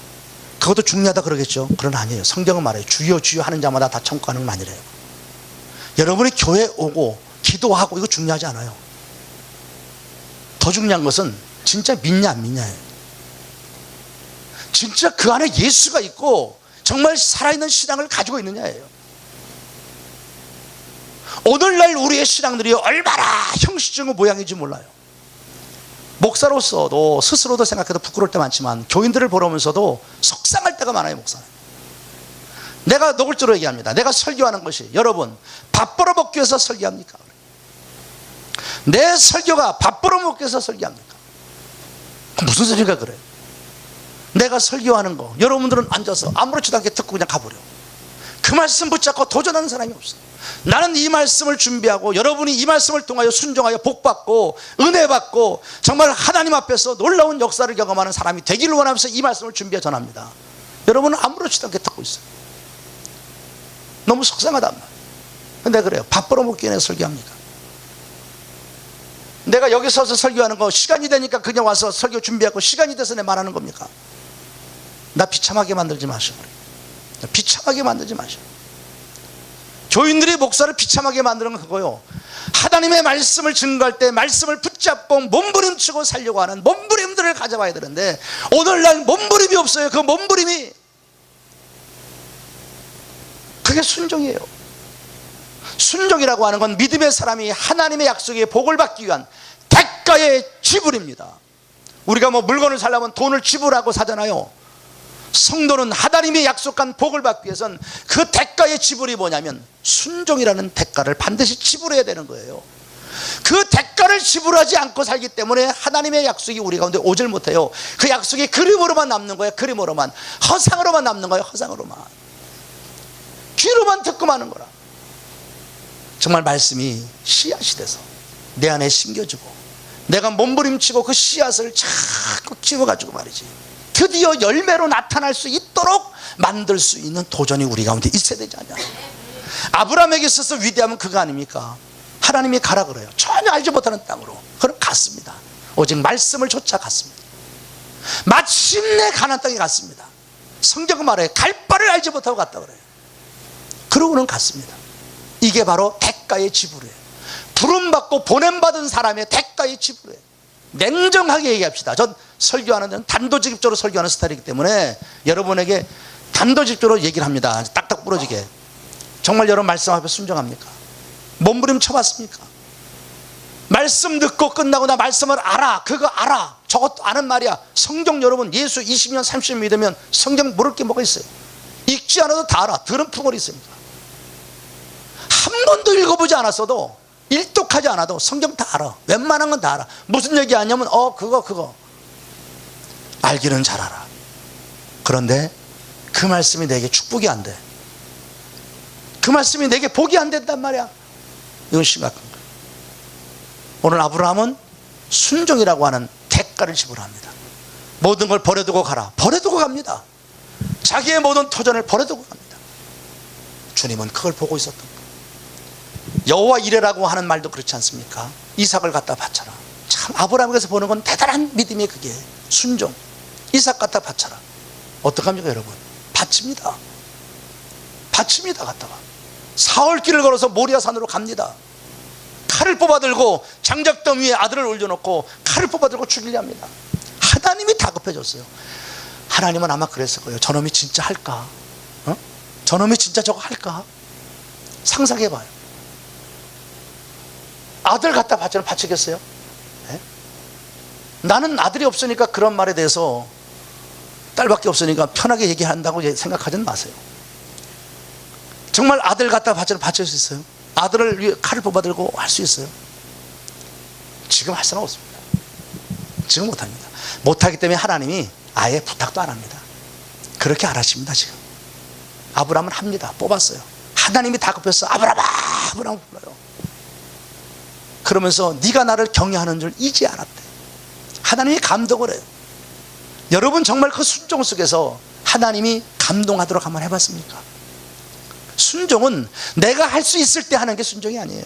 Speaker 1: 그것도 중요하다 그러겠죠. 그러나 아니에요. 성경은 말해요. 주여 주여 하는 자마다 다 천국 가는 건 아니래요. 여러분이 교회 오고 기도하고 이거 중요하지 않아요. 더 중요한 것은 진짜 믿냐 안 믿냐예요. 진짜 그 안에 예수가 있고 정말 살아있는 신앙을 가지고 있느냐예요. 오늘날 우리의 신앙들이 얼마나 형식적인 모양인지 몰라요. 목사로서도 스스로도 생각해도 부끄러울 때 많지만 교인들을 보면서도 속상할 때가 많아요. 목사는 내가 노골적으로 얘기합니다. 내가 설교하는 것이 여러분 밥 벌어먹기 위해서 설교합니까? 내 설교가 밥 벌어먹기 위해서 설교합니까? 무슨 소리가 그래요? 내가 설교하는 거 여러분들은 앉아서 아무렇지도 않게 듣고 그냥 가버려. 그 말씀 붙잡고 도전하는 사람이 없어요. 나는 이 말씀을 준비하고 여러분이 이 말씀을 통하여 순종하여 복받고 은혜받고 정말 하나님 앞에서 놀라운 역사를 경험하는 사람이 되기를 원하면서 이 말씀을 준비해 전합니다. 여러분은 아무렇지도 않게 듣고 있어요. 너무 속상하단 말이에요. 근데 그래요. 밥 벌어먹기 위해 설교합니까? 내가 여기 서서 설교하는 거 시간이 되니까 그냥 와서 설교 준비하고 시간이 돼서 내 말하는 겁니까? 나 비참하게 만들지 마시오. 비참하게 만들지 마시오. 교인들이 목사를 비참하게 만드는 건 그거요. 하나님의 말씀을 증거할 때 말씀을 붙잡고 몸부림치고 살려고 하는 몸부림들을 가져와야 되는데 오늘날 몸부림이 없어요. 그 몸부림이 그게 순종이에요. 순종이라고 하는 건 믿음의 사람이 하나님의 약속에 복을 받기 위한 대가의 지불입니다. 우리가 뭐 물건을 사려면 돈을 지불하고 사잖아요. 성도는 하나님의 약속한 복을 받기 위해서는 그 대가의 지불이 뭐냐면 순종이라는 대가를 반드시 지불해야 되는 거예요. 그 대가를 지불하지 않고 살기 때문에 하나님의 약속이 우리 가운데 오질 못해요. 그 약속이 그림으로만 남는 거예요. 그림으로만, 허상으로만 남는 거예요. 허상으로만, 귀로만 듣고 마는 거라. 정말 말씀이 씨앗이 돼서 내 안에 심겨지고 내가 몸부림치고 그 씨앗을 자꾸 키워가지고 말이지 드디어 열매로 나타날 수 있도록 만들 수 있는 도전이 우리 가운데 있어야 되지 않냐. 아브라함에게 있어서 위대함은 그거 아닙니까? 하나님이 가라 그래요. 전혀 알지 못하는 땅으로. 그럼 갔습니다. 오직 말씀을 쫓아갔습니다. 마침내 가나안 땅에 갔습니다. 성경은 말해요. 갈 바를 알지 못하고 갔다 그래요. 그러고는 갔습니다. 이게 바로 대가의 지불이에요. 부름받고 보냄받은 사람의 대가의 지불이에요. 냉정하게 얘기합시다. 전 설교하는 데는 단도직입적으로 설교하는 스타일이기 때문에 여러분에게 단도직입적으로 얘기를 합니다. 딱딱 부러지게. 정말 여러분 말씀 앞에 순종합니까? 몸부림 쳐봤습니까? 말씀 듣고 끝나고 나 말씀을 알아, 그거 알아, 저것도 아는 말이야. 성경 여러분 예수 20년 30년 믿으면 성경 모를 게 뭐가 있어요? 읽지 않아도 다 알아. 들은 풍월이 있습니다. 한 번도 읽어보지 않았어도, 일독하지 않아도 성경 다 알아. 웬만한 건 다 알아. 무슨 얘기 하냐면 그거 알기는 잘 알아. 그런데 그 말씀이 내게 축복이 안 돼. 그 말씀이 내게 복이 안 된단 말이야. 이건 심각한 거예요. 오늘 아브라함은 순종이라고 하는 대가를 지불합니다. 모든 걸 버려두고 가라. 버려두고 갑니다. 자기의 모든 터전을 버려두고 갑니다. 주님은 그걸 보고 있었던 거예요. 여호와 이레라고 하는 말도 그렇지 않습니까? 이삭을 갖다 바쳐라. 참 아브라함에게서 보는 건 대단한 믿음이에요. 그게 순종. 이삭 갖다 바쳐라. 어떡합니까 여러분? 바칩니다. 바칩니다. 갖다가 사흘길을 걸어서 모리아 산으로 갑니다. 칼을 뽑아들고 장작덤 위에 아들을 올려놓고 칼을 뽑아들고 죽이려 합니다. 하나님이 다급해졌어요. 하나님은 아마 그랬을 거예요. 저놈이 진짜 할까? 저놈이 진짜 저거 할까? 상상해봐요. 아들 갖다 바치면 바치겠어요? 네? 나는 아들이 없으니까 그런 말에 대해서, 딸밖에 없으니까 편하게 얘기한다고 생각하지는 마세요. 정말 아들 갖다 바치면 바칠 수 있어요? 아들을 위해 칼을 뽑아들고 할 수 있어요? 지금 할 수는 없습니다. 지금 못합니다. 못하기 때문에 하나님이 아예 부탁도 안 합니다. 그렇게 안 하십니다. 지금 아브라함은 합니다. 뽑았어요. 하나님이 다급해서 아브라함 불러요. 그러면서 네가 나를 경외하는 줄 이제 알았대. 하나님이 감동을 해요. 여러분 정말 그 순종 속에서 하나님이 감동하도록 한번 해봤습니까? 순종은 내가 할 수 있을 때 하는 게 순종이 아니에요.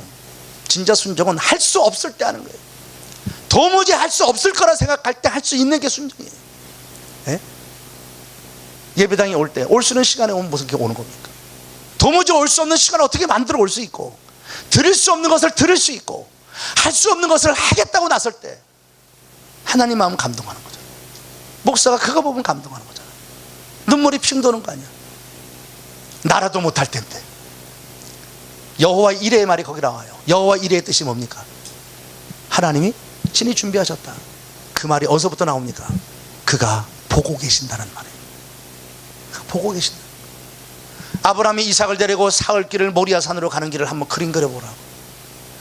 Speaker 1: 진짜 순종은 할 수 없을 때 하는 거예요. 도무지 할 수 없을 거라 생각할 때 할 수 있는 게 순종이에요. 예? 예배당에 올 때 올 수 있는 시간에 오면 무슨 게 오는 겁니까? 도무지 올 수 없는 시간을 어떻게 만들어 올 수 있고, 들을 수 없는 것을 들을 수 있고, 할 수 없는 것을 하겠다고 나설 때 하나님 마음 감동하는 거죠. 목사가 그거 보면 감동하는 거잖아. 눈물이 핑 도는 거 아니야. 나라도 못할 텐데. 여호와 이레의 말이 거기 나와요. 여호와 이레의 뜻이 뭡니까? 하나님이 친히 준비하셨다. 그 말이 어디서부터 나옵니까? 그가 보고 계신다는 말이에요. 보고 계신다. 아브라함이 이삭을 데리고 사흘길을 모리아 산으로 가는 길을 한번 그림 그려보라고.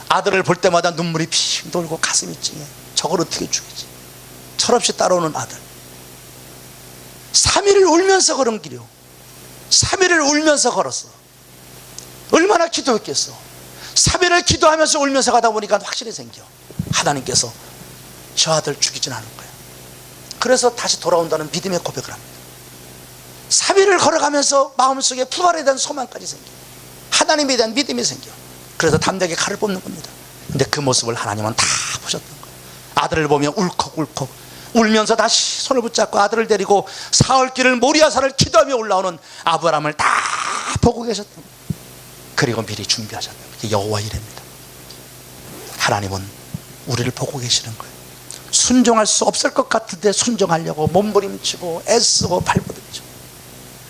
Speaker 1: 아들을 볼 때마다 눈물이 핑 돌고 가슴이 찡해. 저걸 어떻게 죽이지? 철없이 따라오는 아들. 3일을 울면서 걸은 길이요. 3일을 울면서 걸었어. 얼마나 기도했겠어. 3일을 기도하면서 울면서 가다 보니까 확실히 생겨. 하나님께서 저 아들 죽이진 않을 거야. 그래서 다시 돌아온다는 믿음의 고백을 합니다. 3일을 걸어가면서 마음속에 부활에 대한 소망까지 생겨. 하나님에 대한 믿음이 생겨. 그래서 담대하게 칼을 뽑는 겁니다. 근데 그 모습을 하나님은 다 보셨던 거예요. 아들을 보며 울컥울컥 울면서 다시 손을 붙잡고 아들을 데리고 사흘길을 모리아산을 기도하며 올라오는 아브라함을 다 보고 계셨던 거예요. 그리고 미리 준비하셨던 거예요. 여호와 이레입니다. 하나님은 우리를 보고 계시는 거예요. 순종할 수 없을 것 같은데 순종하려고 몸부림치고 애쓰고 발버둥치고.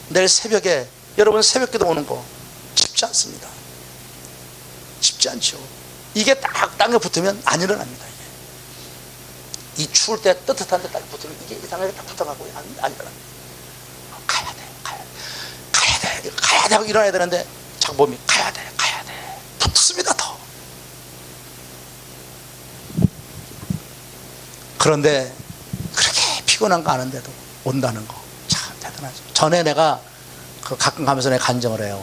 Speaker 1: 내일 새벽에 여러분 새벽기도 오는 거 쉽지 않습니다. 쉽지 않죠. 이게 딱 땅에 붙으면 안 일어납니다. 이 추울 때 뜨뜻한 데 딱 붙으면 이게 이상하게 딱 붙어가고 안 일어납니다. 가야 돼 하고 일어나야 되는데 장범이 가야 돼 붙습니다. 더. 그런데 그렇게 피곤한 거 아는데도 온다는 거 참 대단하죠. 전에 내가 가끔 가면서 내가 간증을 해요.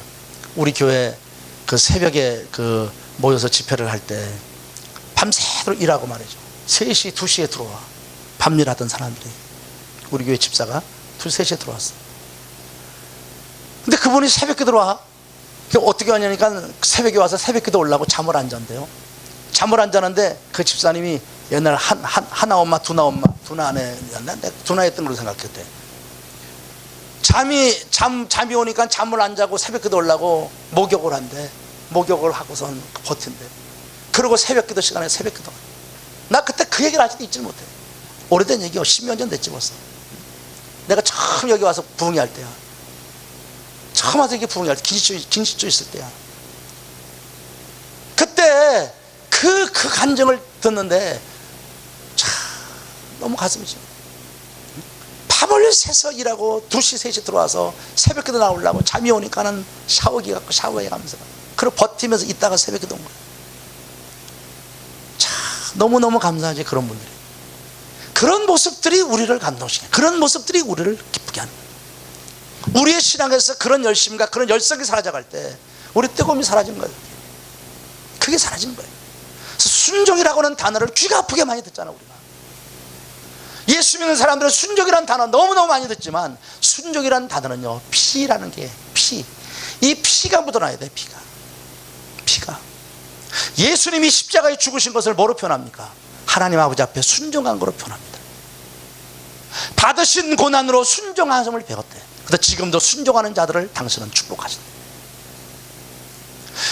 Speaker 1: 우리 교회 그 새벽에 그 모여서 집회를 할 때 밤새도록 일하고 말이죠. 3시, 2시에 들어와. 밤일하던 사람들이. 우리 교회 집사가 2, 3시에 들어왔어. 근데 그분이 새벽에 들어와. 어떻게 하냐니까 새벽에 와서 새벽기도 올라고 잠을 안 잔대요. 잠을 안 자는데 그 집사님이 옛날 하나 엄마, 두나 엄마, 두나 아내였나? 두나였던 걸로 생각했대. 잠이 오니까 잠을 안 자고 새벽기도 올라고 목욕을 한대. 목욕을 하고선 버틴대. 그리고 새벽기도 시간에 새벽기도. 나 그때 그 얘기를 아직도 잊지 못해. 오래된 얘기요. 10년 전 됐지 벌써. 내가 처음 여기 와서 부흥회할 때야. 처음 와서 이렇게 부흥회할 때 긴시주 있을 때야. 그때 그 간증을 듣는데 참 너무 가슴이 좀 밤을 새서 일하고 2시 3시 들어와서 새벽기도 나오려고 잠이 오니까는 샤워기 갖고 샤워해 가면서 그리고 버티면서 있다가 새벽기도 온 거야. 참 너무너무 감사하지. 그런 분들이, 그런 모습들이 우리를 감동시켜, 그런 모습들이 우리를 기쁘게 하는 거야. 우리의 신앙에서 그런 열심과 그런 열성이 사라져갈 때 우리 뜨거움이 사라진 거예요. 그게 사라진 거예요. 그래서 순종이라고 하는 단어를 귀가 아프게 많이 듣잖아. 우리가 예수 믿는 사람들은 순종이라는 단어 너무너무 많이 듣지만, 순종이라는 단어는요, 피라는 게, 이 피가 묻어나야 돼. 피가 예수님이 십자가에 죽으신 것을 뭐로 표현합니까? 하나님 아버지 앞에 순종한 거로 표현합니다. 받으신 고난으로 순종하심을 배웠대. 그래서 지금도 순종하는 자들을 당신은 축복하신다.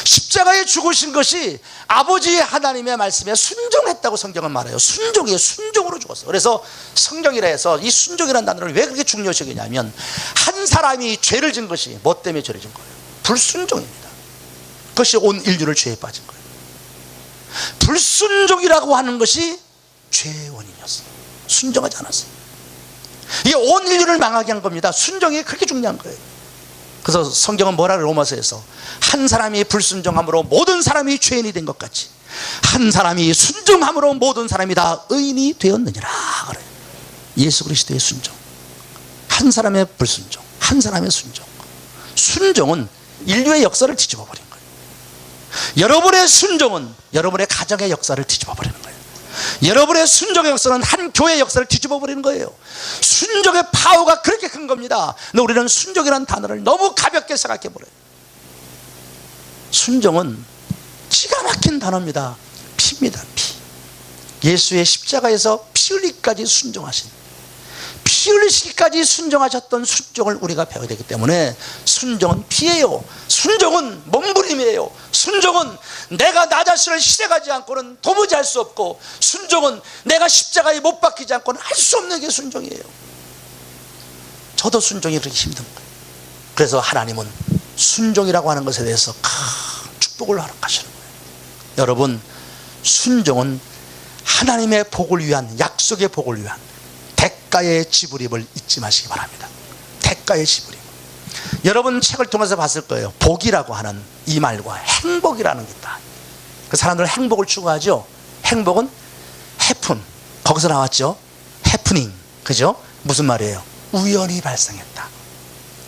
Speaker 1: 십자가에 죽으신 것이 아버지 하나님의 말씀에 순종했다고 성경은 말해요. 순종으로 죽었어. 그래서 성경이라 해서 이 순종이라는 단어를 왜 그렇게 중요시 여기냐면, 한 사람이 죄를 진 것이 뭐 때문에 죄를 진 거예요? 불순종입니다. 그것이 온 인류를 죄에 빠진 거예요. 불순종이라고 하는 것이 죄의 원인이었어요. 순종하지 않았어요. 이게 온 인류를 망하게 한 겁니다. 순종이 그렇게 중요한 거예요. 그래서 성경은 뭐라 그래요? 로마서에서 한 사람이 불순종함으로 모든 사람이 죄인이 된 것 같이 한 사람이 순종함으로 모든 사람이 다 의인이 되었느니라 그래요. 예수 그리스도의 순종, 한 사람의 불순종, 한 사람의 순종. 순종은 인류의 역사를 뒤집어 버린 거예요. 여러분의 순종은 여러분의 가정의 역사를 뒤집어 버리는 거예요. 여러분의 순종의 역사는 한 교회의 역사를 뒤집어 버리는 거예요. 순종의 파워가 그렇게 큰 겁니다. 근데 우리는 순종이라는 단어를 너무 가볍게 생각해 버려요. 순종은 기가 막힌 단어입니다. 피입니다. 피. 예수의 십자가에서 피 흘리기까지 순종하신, 피 흘리시기까지 순종하셨던 순종을 우리가 배워야 되기 때문에, 순종은 피예요. 순종은 몸부림이에요. 순종은 내가 나 자신을 희생하지 않고는 도무지 할 수 없고, 순종은 내가 십자가에 못 박히지 않고는 할 수 없는 게 순종이에요. 저도 순종이 그렇게 힘든 거예요. 그래서 하나님은 순종이라고 하는 것에 대해서 축복을 허락하시는 거예요. 여러분, 순종은 하나님의 복을 위한, 약속의 복을 위한 대가의 지불임을 잊지 마시기 바랍니다. 대가의 지불임. 여러분 책을 통해서 봤을 거예요. 복이라고 하는 이 말과 행복이라는 게 있다. 그 사람들은 행복을 추구하죠. 행복은 해픈, 거기서 나왔죠. 해프닝, 그죠? 무슨 말이에요? 우연히 발생했다.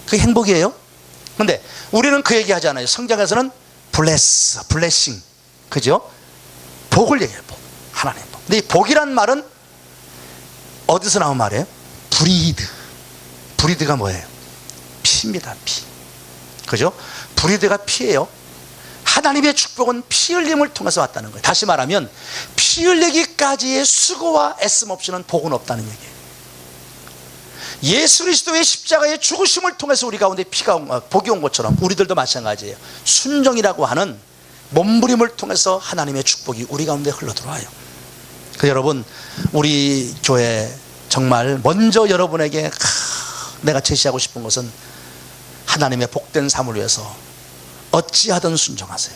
Speaker 1: 그게 행복이에요. 근데 우리는 그 얘기 하지 않아요. 성경에서는 블레싱, 그죠? 복을 얘기해요. 복, 하나님의 복. 근데 이 복이란 말은 어디서 나온 말이에요? 브리드가 뭐예요? 피입니다. 피. 그죠? 브리드가 피예요. 하나님의 축복은 피 흘림을 통해서 왔다는 거예요. 다시 말하면 피 흘리기까지의 수고와 애씀 없이는 복은 없다는 얘기예요. 예수 그리스도의 십자가의 죽으심을 통해서 우리 가운데 복이 온 것처럼 우리들도 마찬가지예요. 순종이라고 하는 몸부림을 통해서 하나님의 축복이 우리 가운데 흘러들어와요. 그래서 여러분, 우리 교회 정말 먼저 여러분에게 내가 제시하고 싶은 것은, 하나님의 복된 삶을 위해서 어찌하든 순종하세요.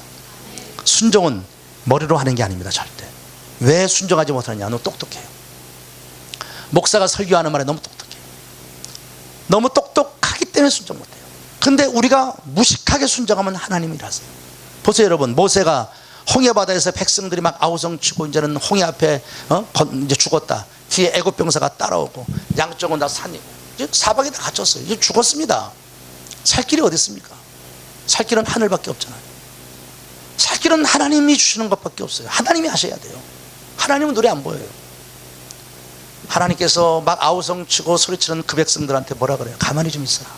Speaker 1: 순종은 머리로 하는 게 아닙니다. 절대. 왜 순종하지 못하느냐? 너무 똑똑해요. 목사가 설교하는 말에 너무 똑똑해요. 너무 똑똑하기 때문에 순종 못해요. 근데 우리가 무식하게 순종하면 하나님이 일하세요. 보세요 여러분, 모세가 홍해바다에서 백성들이 막 아우성치고 이제는 홍해 앞에 이제 죽었다. 뒤에 애굽 병사가 따라오고 양쪽은 다 산이고 이제 사방에 다 갇혔어요. 이제 죽었습니다. 살 길이 어디 있습니까? 살 길은 하늘밖에 없잖아요. 살 길은 하나님이 주시는 것밖에 없어요. 하나님이 하셔야 돼요. 하나님은 눈에 안 보여요. 하나님께서 막 아우성치고 소리치는 그 백성들한테 뭐라 그래요? 가만히 좀 있어라.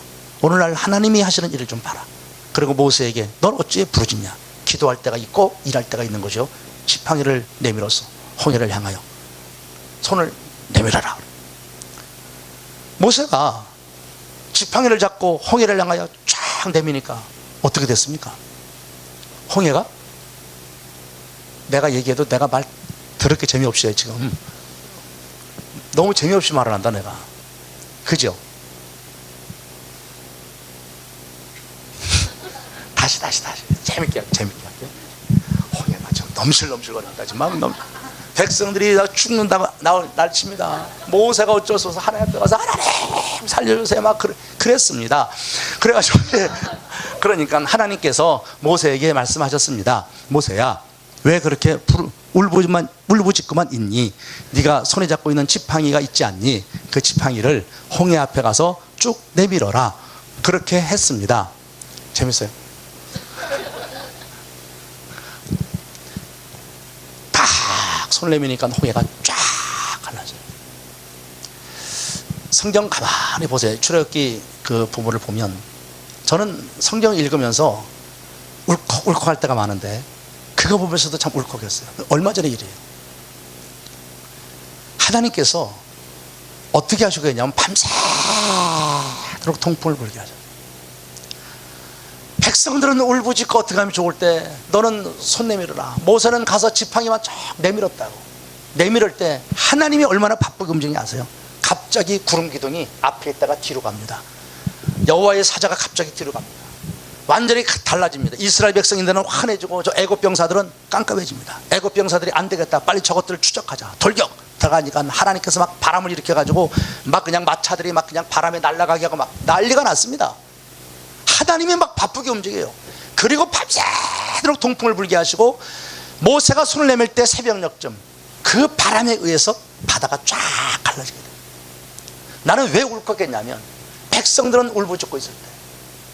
Speaker 1: 오늘날 하나님이 하시는 일을 좀 봐라. 그리고 모세에게 넌 어찌 부르짖냐? 기도할 때가 있고 일할 때가 있는 거죠. 지팡이를 내밀어서 홍해를 향하여 손을 내밀어라. 모세가 지팡이를 잡고 홍해를 향하여 쫙 내미니까 어떻게 됐습니까? 홍해가 내가 얘기해도 내가 말 더럽게 재미없이 해 지금. 너무 재미없이 말을 한다 내가. 그죠? 다시 재밌게 할게요. 홍해가 좀 넘실넘실거린다 지금 막 백성들이 다 죽는다고 날칩니다. 모세가 어쩔 수 없어 하나님 앞에 가서 하나님 살려주세요 막 그랬습니다. 그래가지고 그러니까 하나님께서 모세에게 말씀하셨습니다. 모세야, 왜 그렇게 울부짖고만 있니? 네가 손에 잡고 있는 지팡이가 있지 않니? 그 지팡이를 홍해 앞에 가서 쭉 내밀어라. 그렇게 했습니다. 재밌어요? 딱 손을 내미니까 홍해가 쫙 갈라져요. 성경 가만히 보세요. 출애굽기 그 부분을 보면 저는 성경 읽으면서 울컥울컥할 때가 많은데 그거 보면서도 참 울컥했어요. 얼마 전의 일이에요. 하나님께서 어떻게 하시고 했냐면 밤새도록 동풍을 불게 하죠. 백성들은 울부짖고 어떻게 하면 좋을 때 너는 손 내밀어라. 모세는 가서 지팡이만 쫙 내밀었다고. 내밀을 때 하나님이 얼마나 바쁘게 움직이냐 아세요? 갑자기 구름 기둥이 앞에 있다가 뒤로 갑니다. 여호와의 사자가 갑자기 뒤로 갑니다. 완전히 달라집니다. 이스라엘 백성인들은 환해지고 저 애굽 병사들은 깜깜해집니다. 애굽 병사들이 안 되겠다, 빨리 저것들을 추적하자, 돌격 들어가니까 하나님께서 막 바람을 일으켜가지고 막 그냥 마차들이 막 그냥 바람에 날아가게 하고 막 난리가 났습니다. 하나님이 막 바쁘게 움직여요. 그리고 밤새도록 동풍을 불게 하시고 모세가 손을 내밀 때 새벽녘쯤 그 바람에 의해서 바다가 쫙 갈라지게 돼요. 나는 왜 울컥했냐면 백성들은 울부짖고 있을 때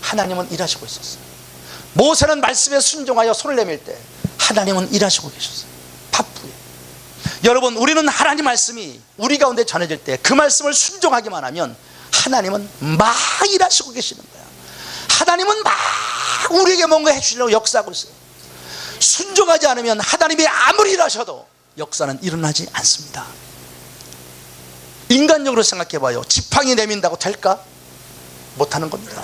Speaker 1: 하나님은 일하시고 있었어요. 모세는 말씀에 순종하여 손을 내밀 때 하나님은 일하시고 계셨어요. 바쁘게. 여러분, 우리는 하나님 말씀이 우리 가운데 전해질 때 그 말씀을 순종하기만 하면 하나님은 막 일하시고 계시는 거야. 하나님은 막 우리에게 뭔가 해주려고 역사하고 있어요. 순종하지 않으면 하나님이 아무리 일하셔도 역사는 일어나지 않습니다. 인간적으로 생각해봐요. 지팡이 내민다고 될까? 못하는 겁니다.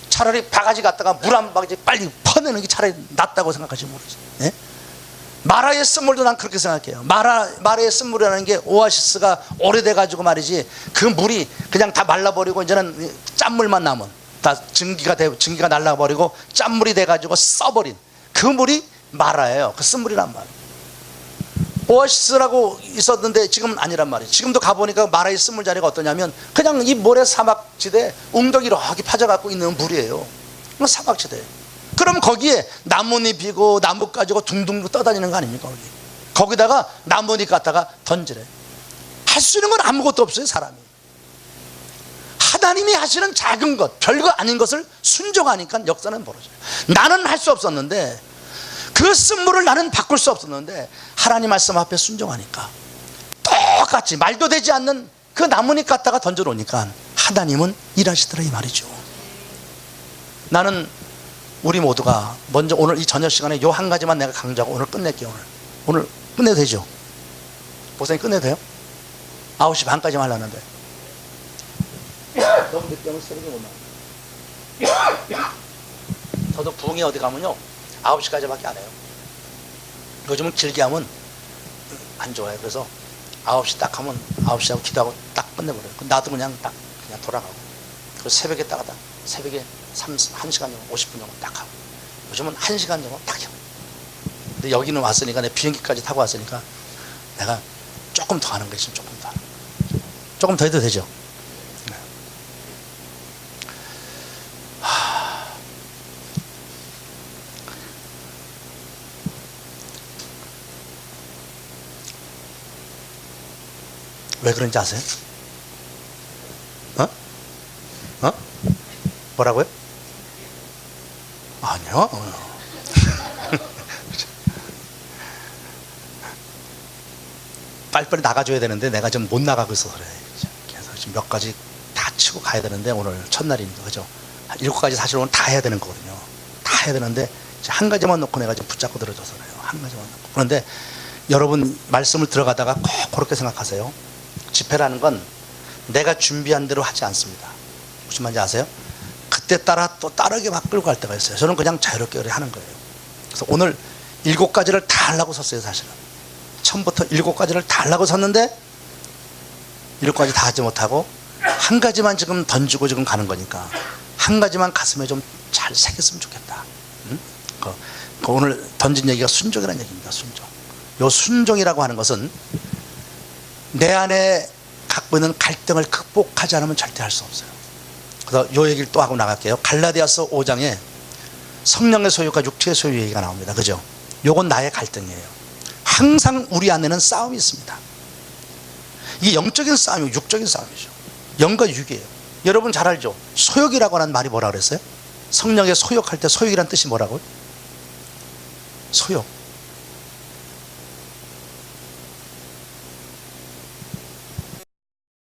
Speaker 1: 차라리 바가지 갖다가 물 한 바가지 빨리 퍼내는 게 차라리 낫다고 생각하지 모르겠어요. 네? 마라의 쓴물도 난 그렇게 생각해요. 마라의 쓴물이라는 게 오아시스가 오래돼가지고 말이지, 그 물이 그냥 다 말라버리고 이제는 짠물만 남은, 다 증기가 날라버리고 짠물이 돼가지고 써버린 그 물이 마라예요. 그 쓴물이란 말이에요. 오아시스라고 있었는데 지금은 아니란 말이에요. 지금도 가보니까 마라의 쓴물 자리가 어떠냐면 그냥 이 모래 사막지대 웅덩이로 이렇게 파져갖고 있는 물이에요. 사막지대. 그럼 거기에 나뭇잎이고 나뭇 가지고 둥둥 떠다니는 거 아닙니까? 거기다가 나뭇잎 갖다가 던지래. 할 수 있는 건 아무것도 없어요, 사람이. 하나님이 하시는 작은 것, 별거 아닌 것을 순종하니까 역사는 벌어져요. 나는 할 수 없었는데, 그 쓴물을 나는 바꿀 수 없었는데 하나님 말씀 앞에 순종하니까 똑같이 말도 되지 않는 그 나뭇잎 갖다가 던져놓으니까 하나님은 일하시더라, 이 말이죠. 나는 우리 모두가 먼저 오늘 이 저녁 시간에 요 한 가지만 내가 강조하고 오늘 끝낼게요. 오늘 끝내도 되죠? 목사님 끝내도 돼요? 9시 반까지만 하려는데 너무 늦게 오면 새벽에 못 나와요. 저도 부흥회 어디 가면요 9시까지밖에 안 해요. 요즘은 길게 하면 안 좋아요. 그래서 9시 딱 하면 9시하고 기도하고 딱 끝내버려요. 나도 그냥 돌아가고. 그래서 새벽에 딱 하다 새벽에 1시간 정도 50분 정도 딱 하고, 요즘은 1시간 정도 딱 해요. 근데 여기는 왔으니까 내 비행기까지 타고 왔으니까 내가 조금 더 하는 거 있으면 조금 더 하는 거. 조금 더 해도 되죠? 네. 왜 그런지 아세요? 뭐라고요? 아니요. 빨리빨리 나가줘야 되는데 내가 좀 못 나가고 있어서 그래. 그래서 지금 몇 가지 다 치고 가야 되는데 오늘 첫날입니다. 그죠? 7가지 사실 오늘 다 해야 되는 거거든요. 다 해야 되는데 한 가지만 놓고 내가 지금 붙잡고 들어줘서 그래요. 한 가지만 놓고. 그런데 여러분 말씀을 들어가다가 꼭 그렇게 생각하세요. 집회라는 건 내가 준비한 대로 하지 않습니다. 무슨 말인지 아세요? 그때 따라 또 다르게 막 끌고 갈 때가 있어요. 저는 그냥 자유롭게 하는 거예요. 그래서 오늘 7가지를 다 하려고 섰어요, 사실은. 처음부터 7가지를 다 하려고 섰는데 7가지 다 하지 못하고 한 가지만 지금 던지고 지금 가는 거니까 한 가지만 가슴에 좀 잘 새겼으면 좋겠다. 응? 그 오늘 던진 얘기가 순종이라는 얘기입니다. 순종. 요 순종이라고 하는 것은 내 안에 갖고 있는 갈등을 극복하지 않으면 절대 할 수 없어요. 그래서 요 얘기를 또 하고 나갈게요. 갈라디아서 5장에 성령의 소유과 육체의 소유 얘기가 나옵니다. 그죠? 요건 나의 갈등이에요. 항상 우리 안에는 싸움이 있습니다. 이게 영적인 싸움이고 육적인 싸움이죠. 영과 육이에요. 여러분 잘 알죠? 소욕이라고 하는 말이 뭐라 그랬어요? 성령의 소욕할 때 소욕이란 뜻이 뭐라고요? 소욕.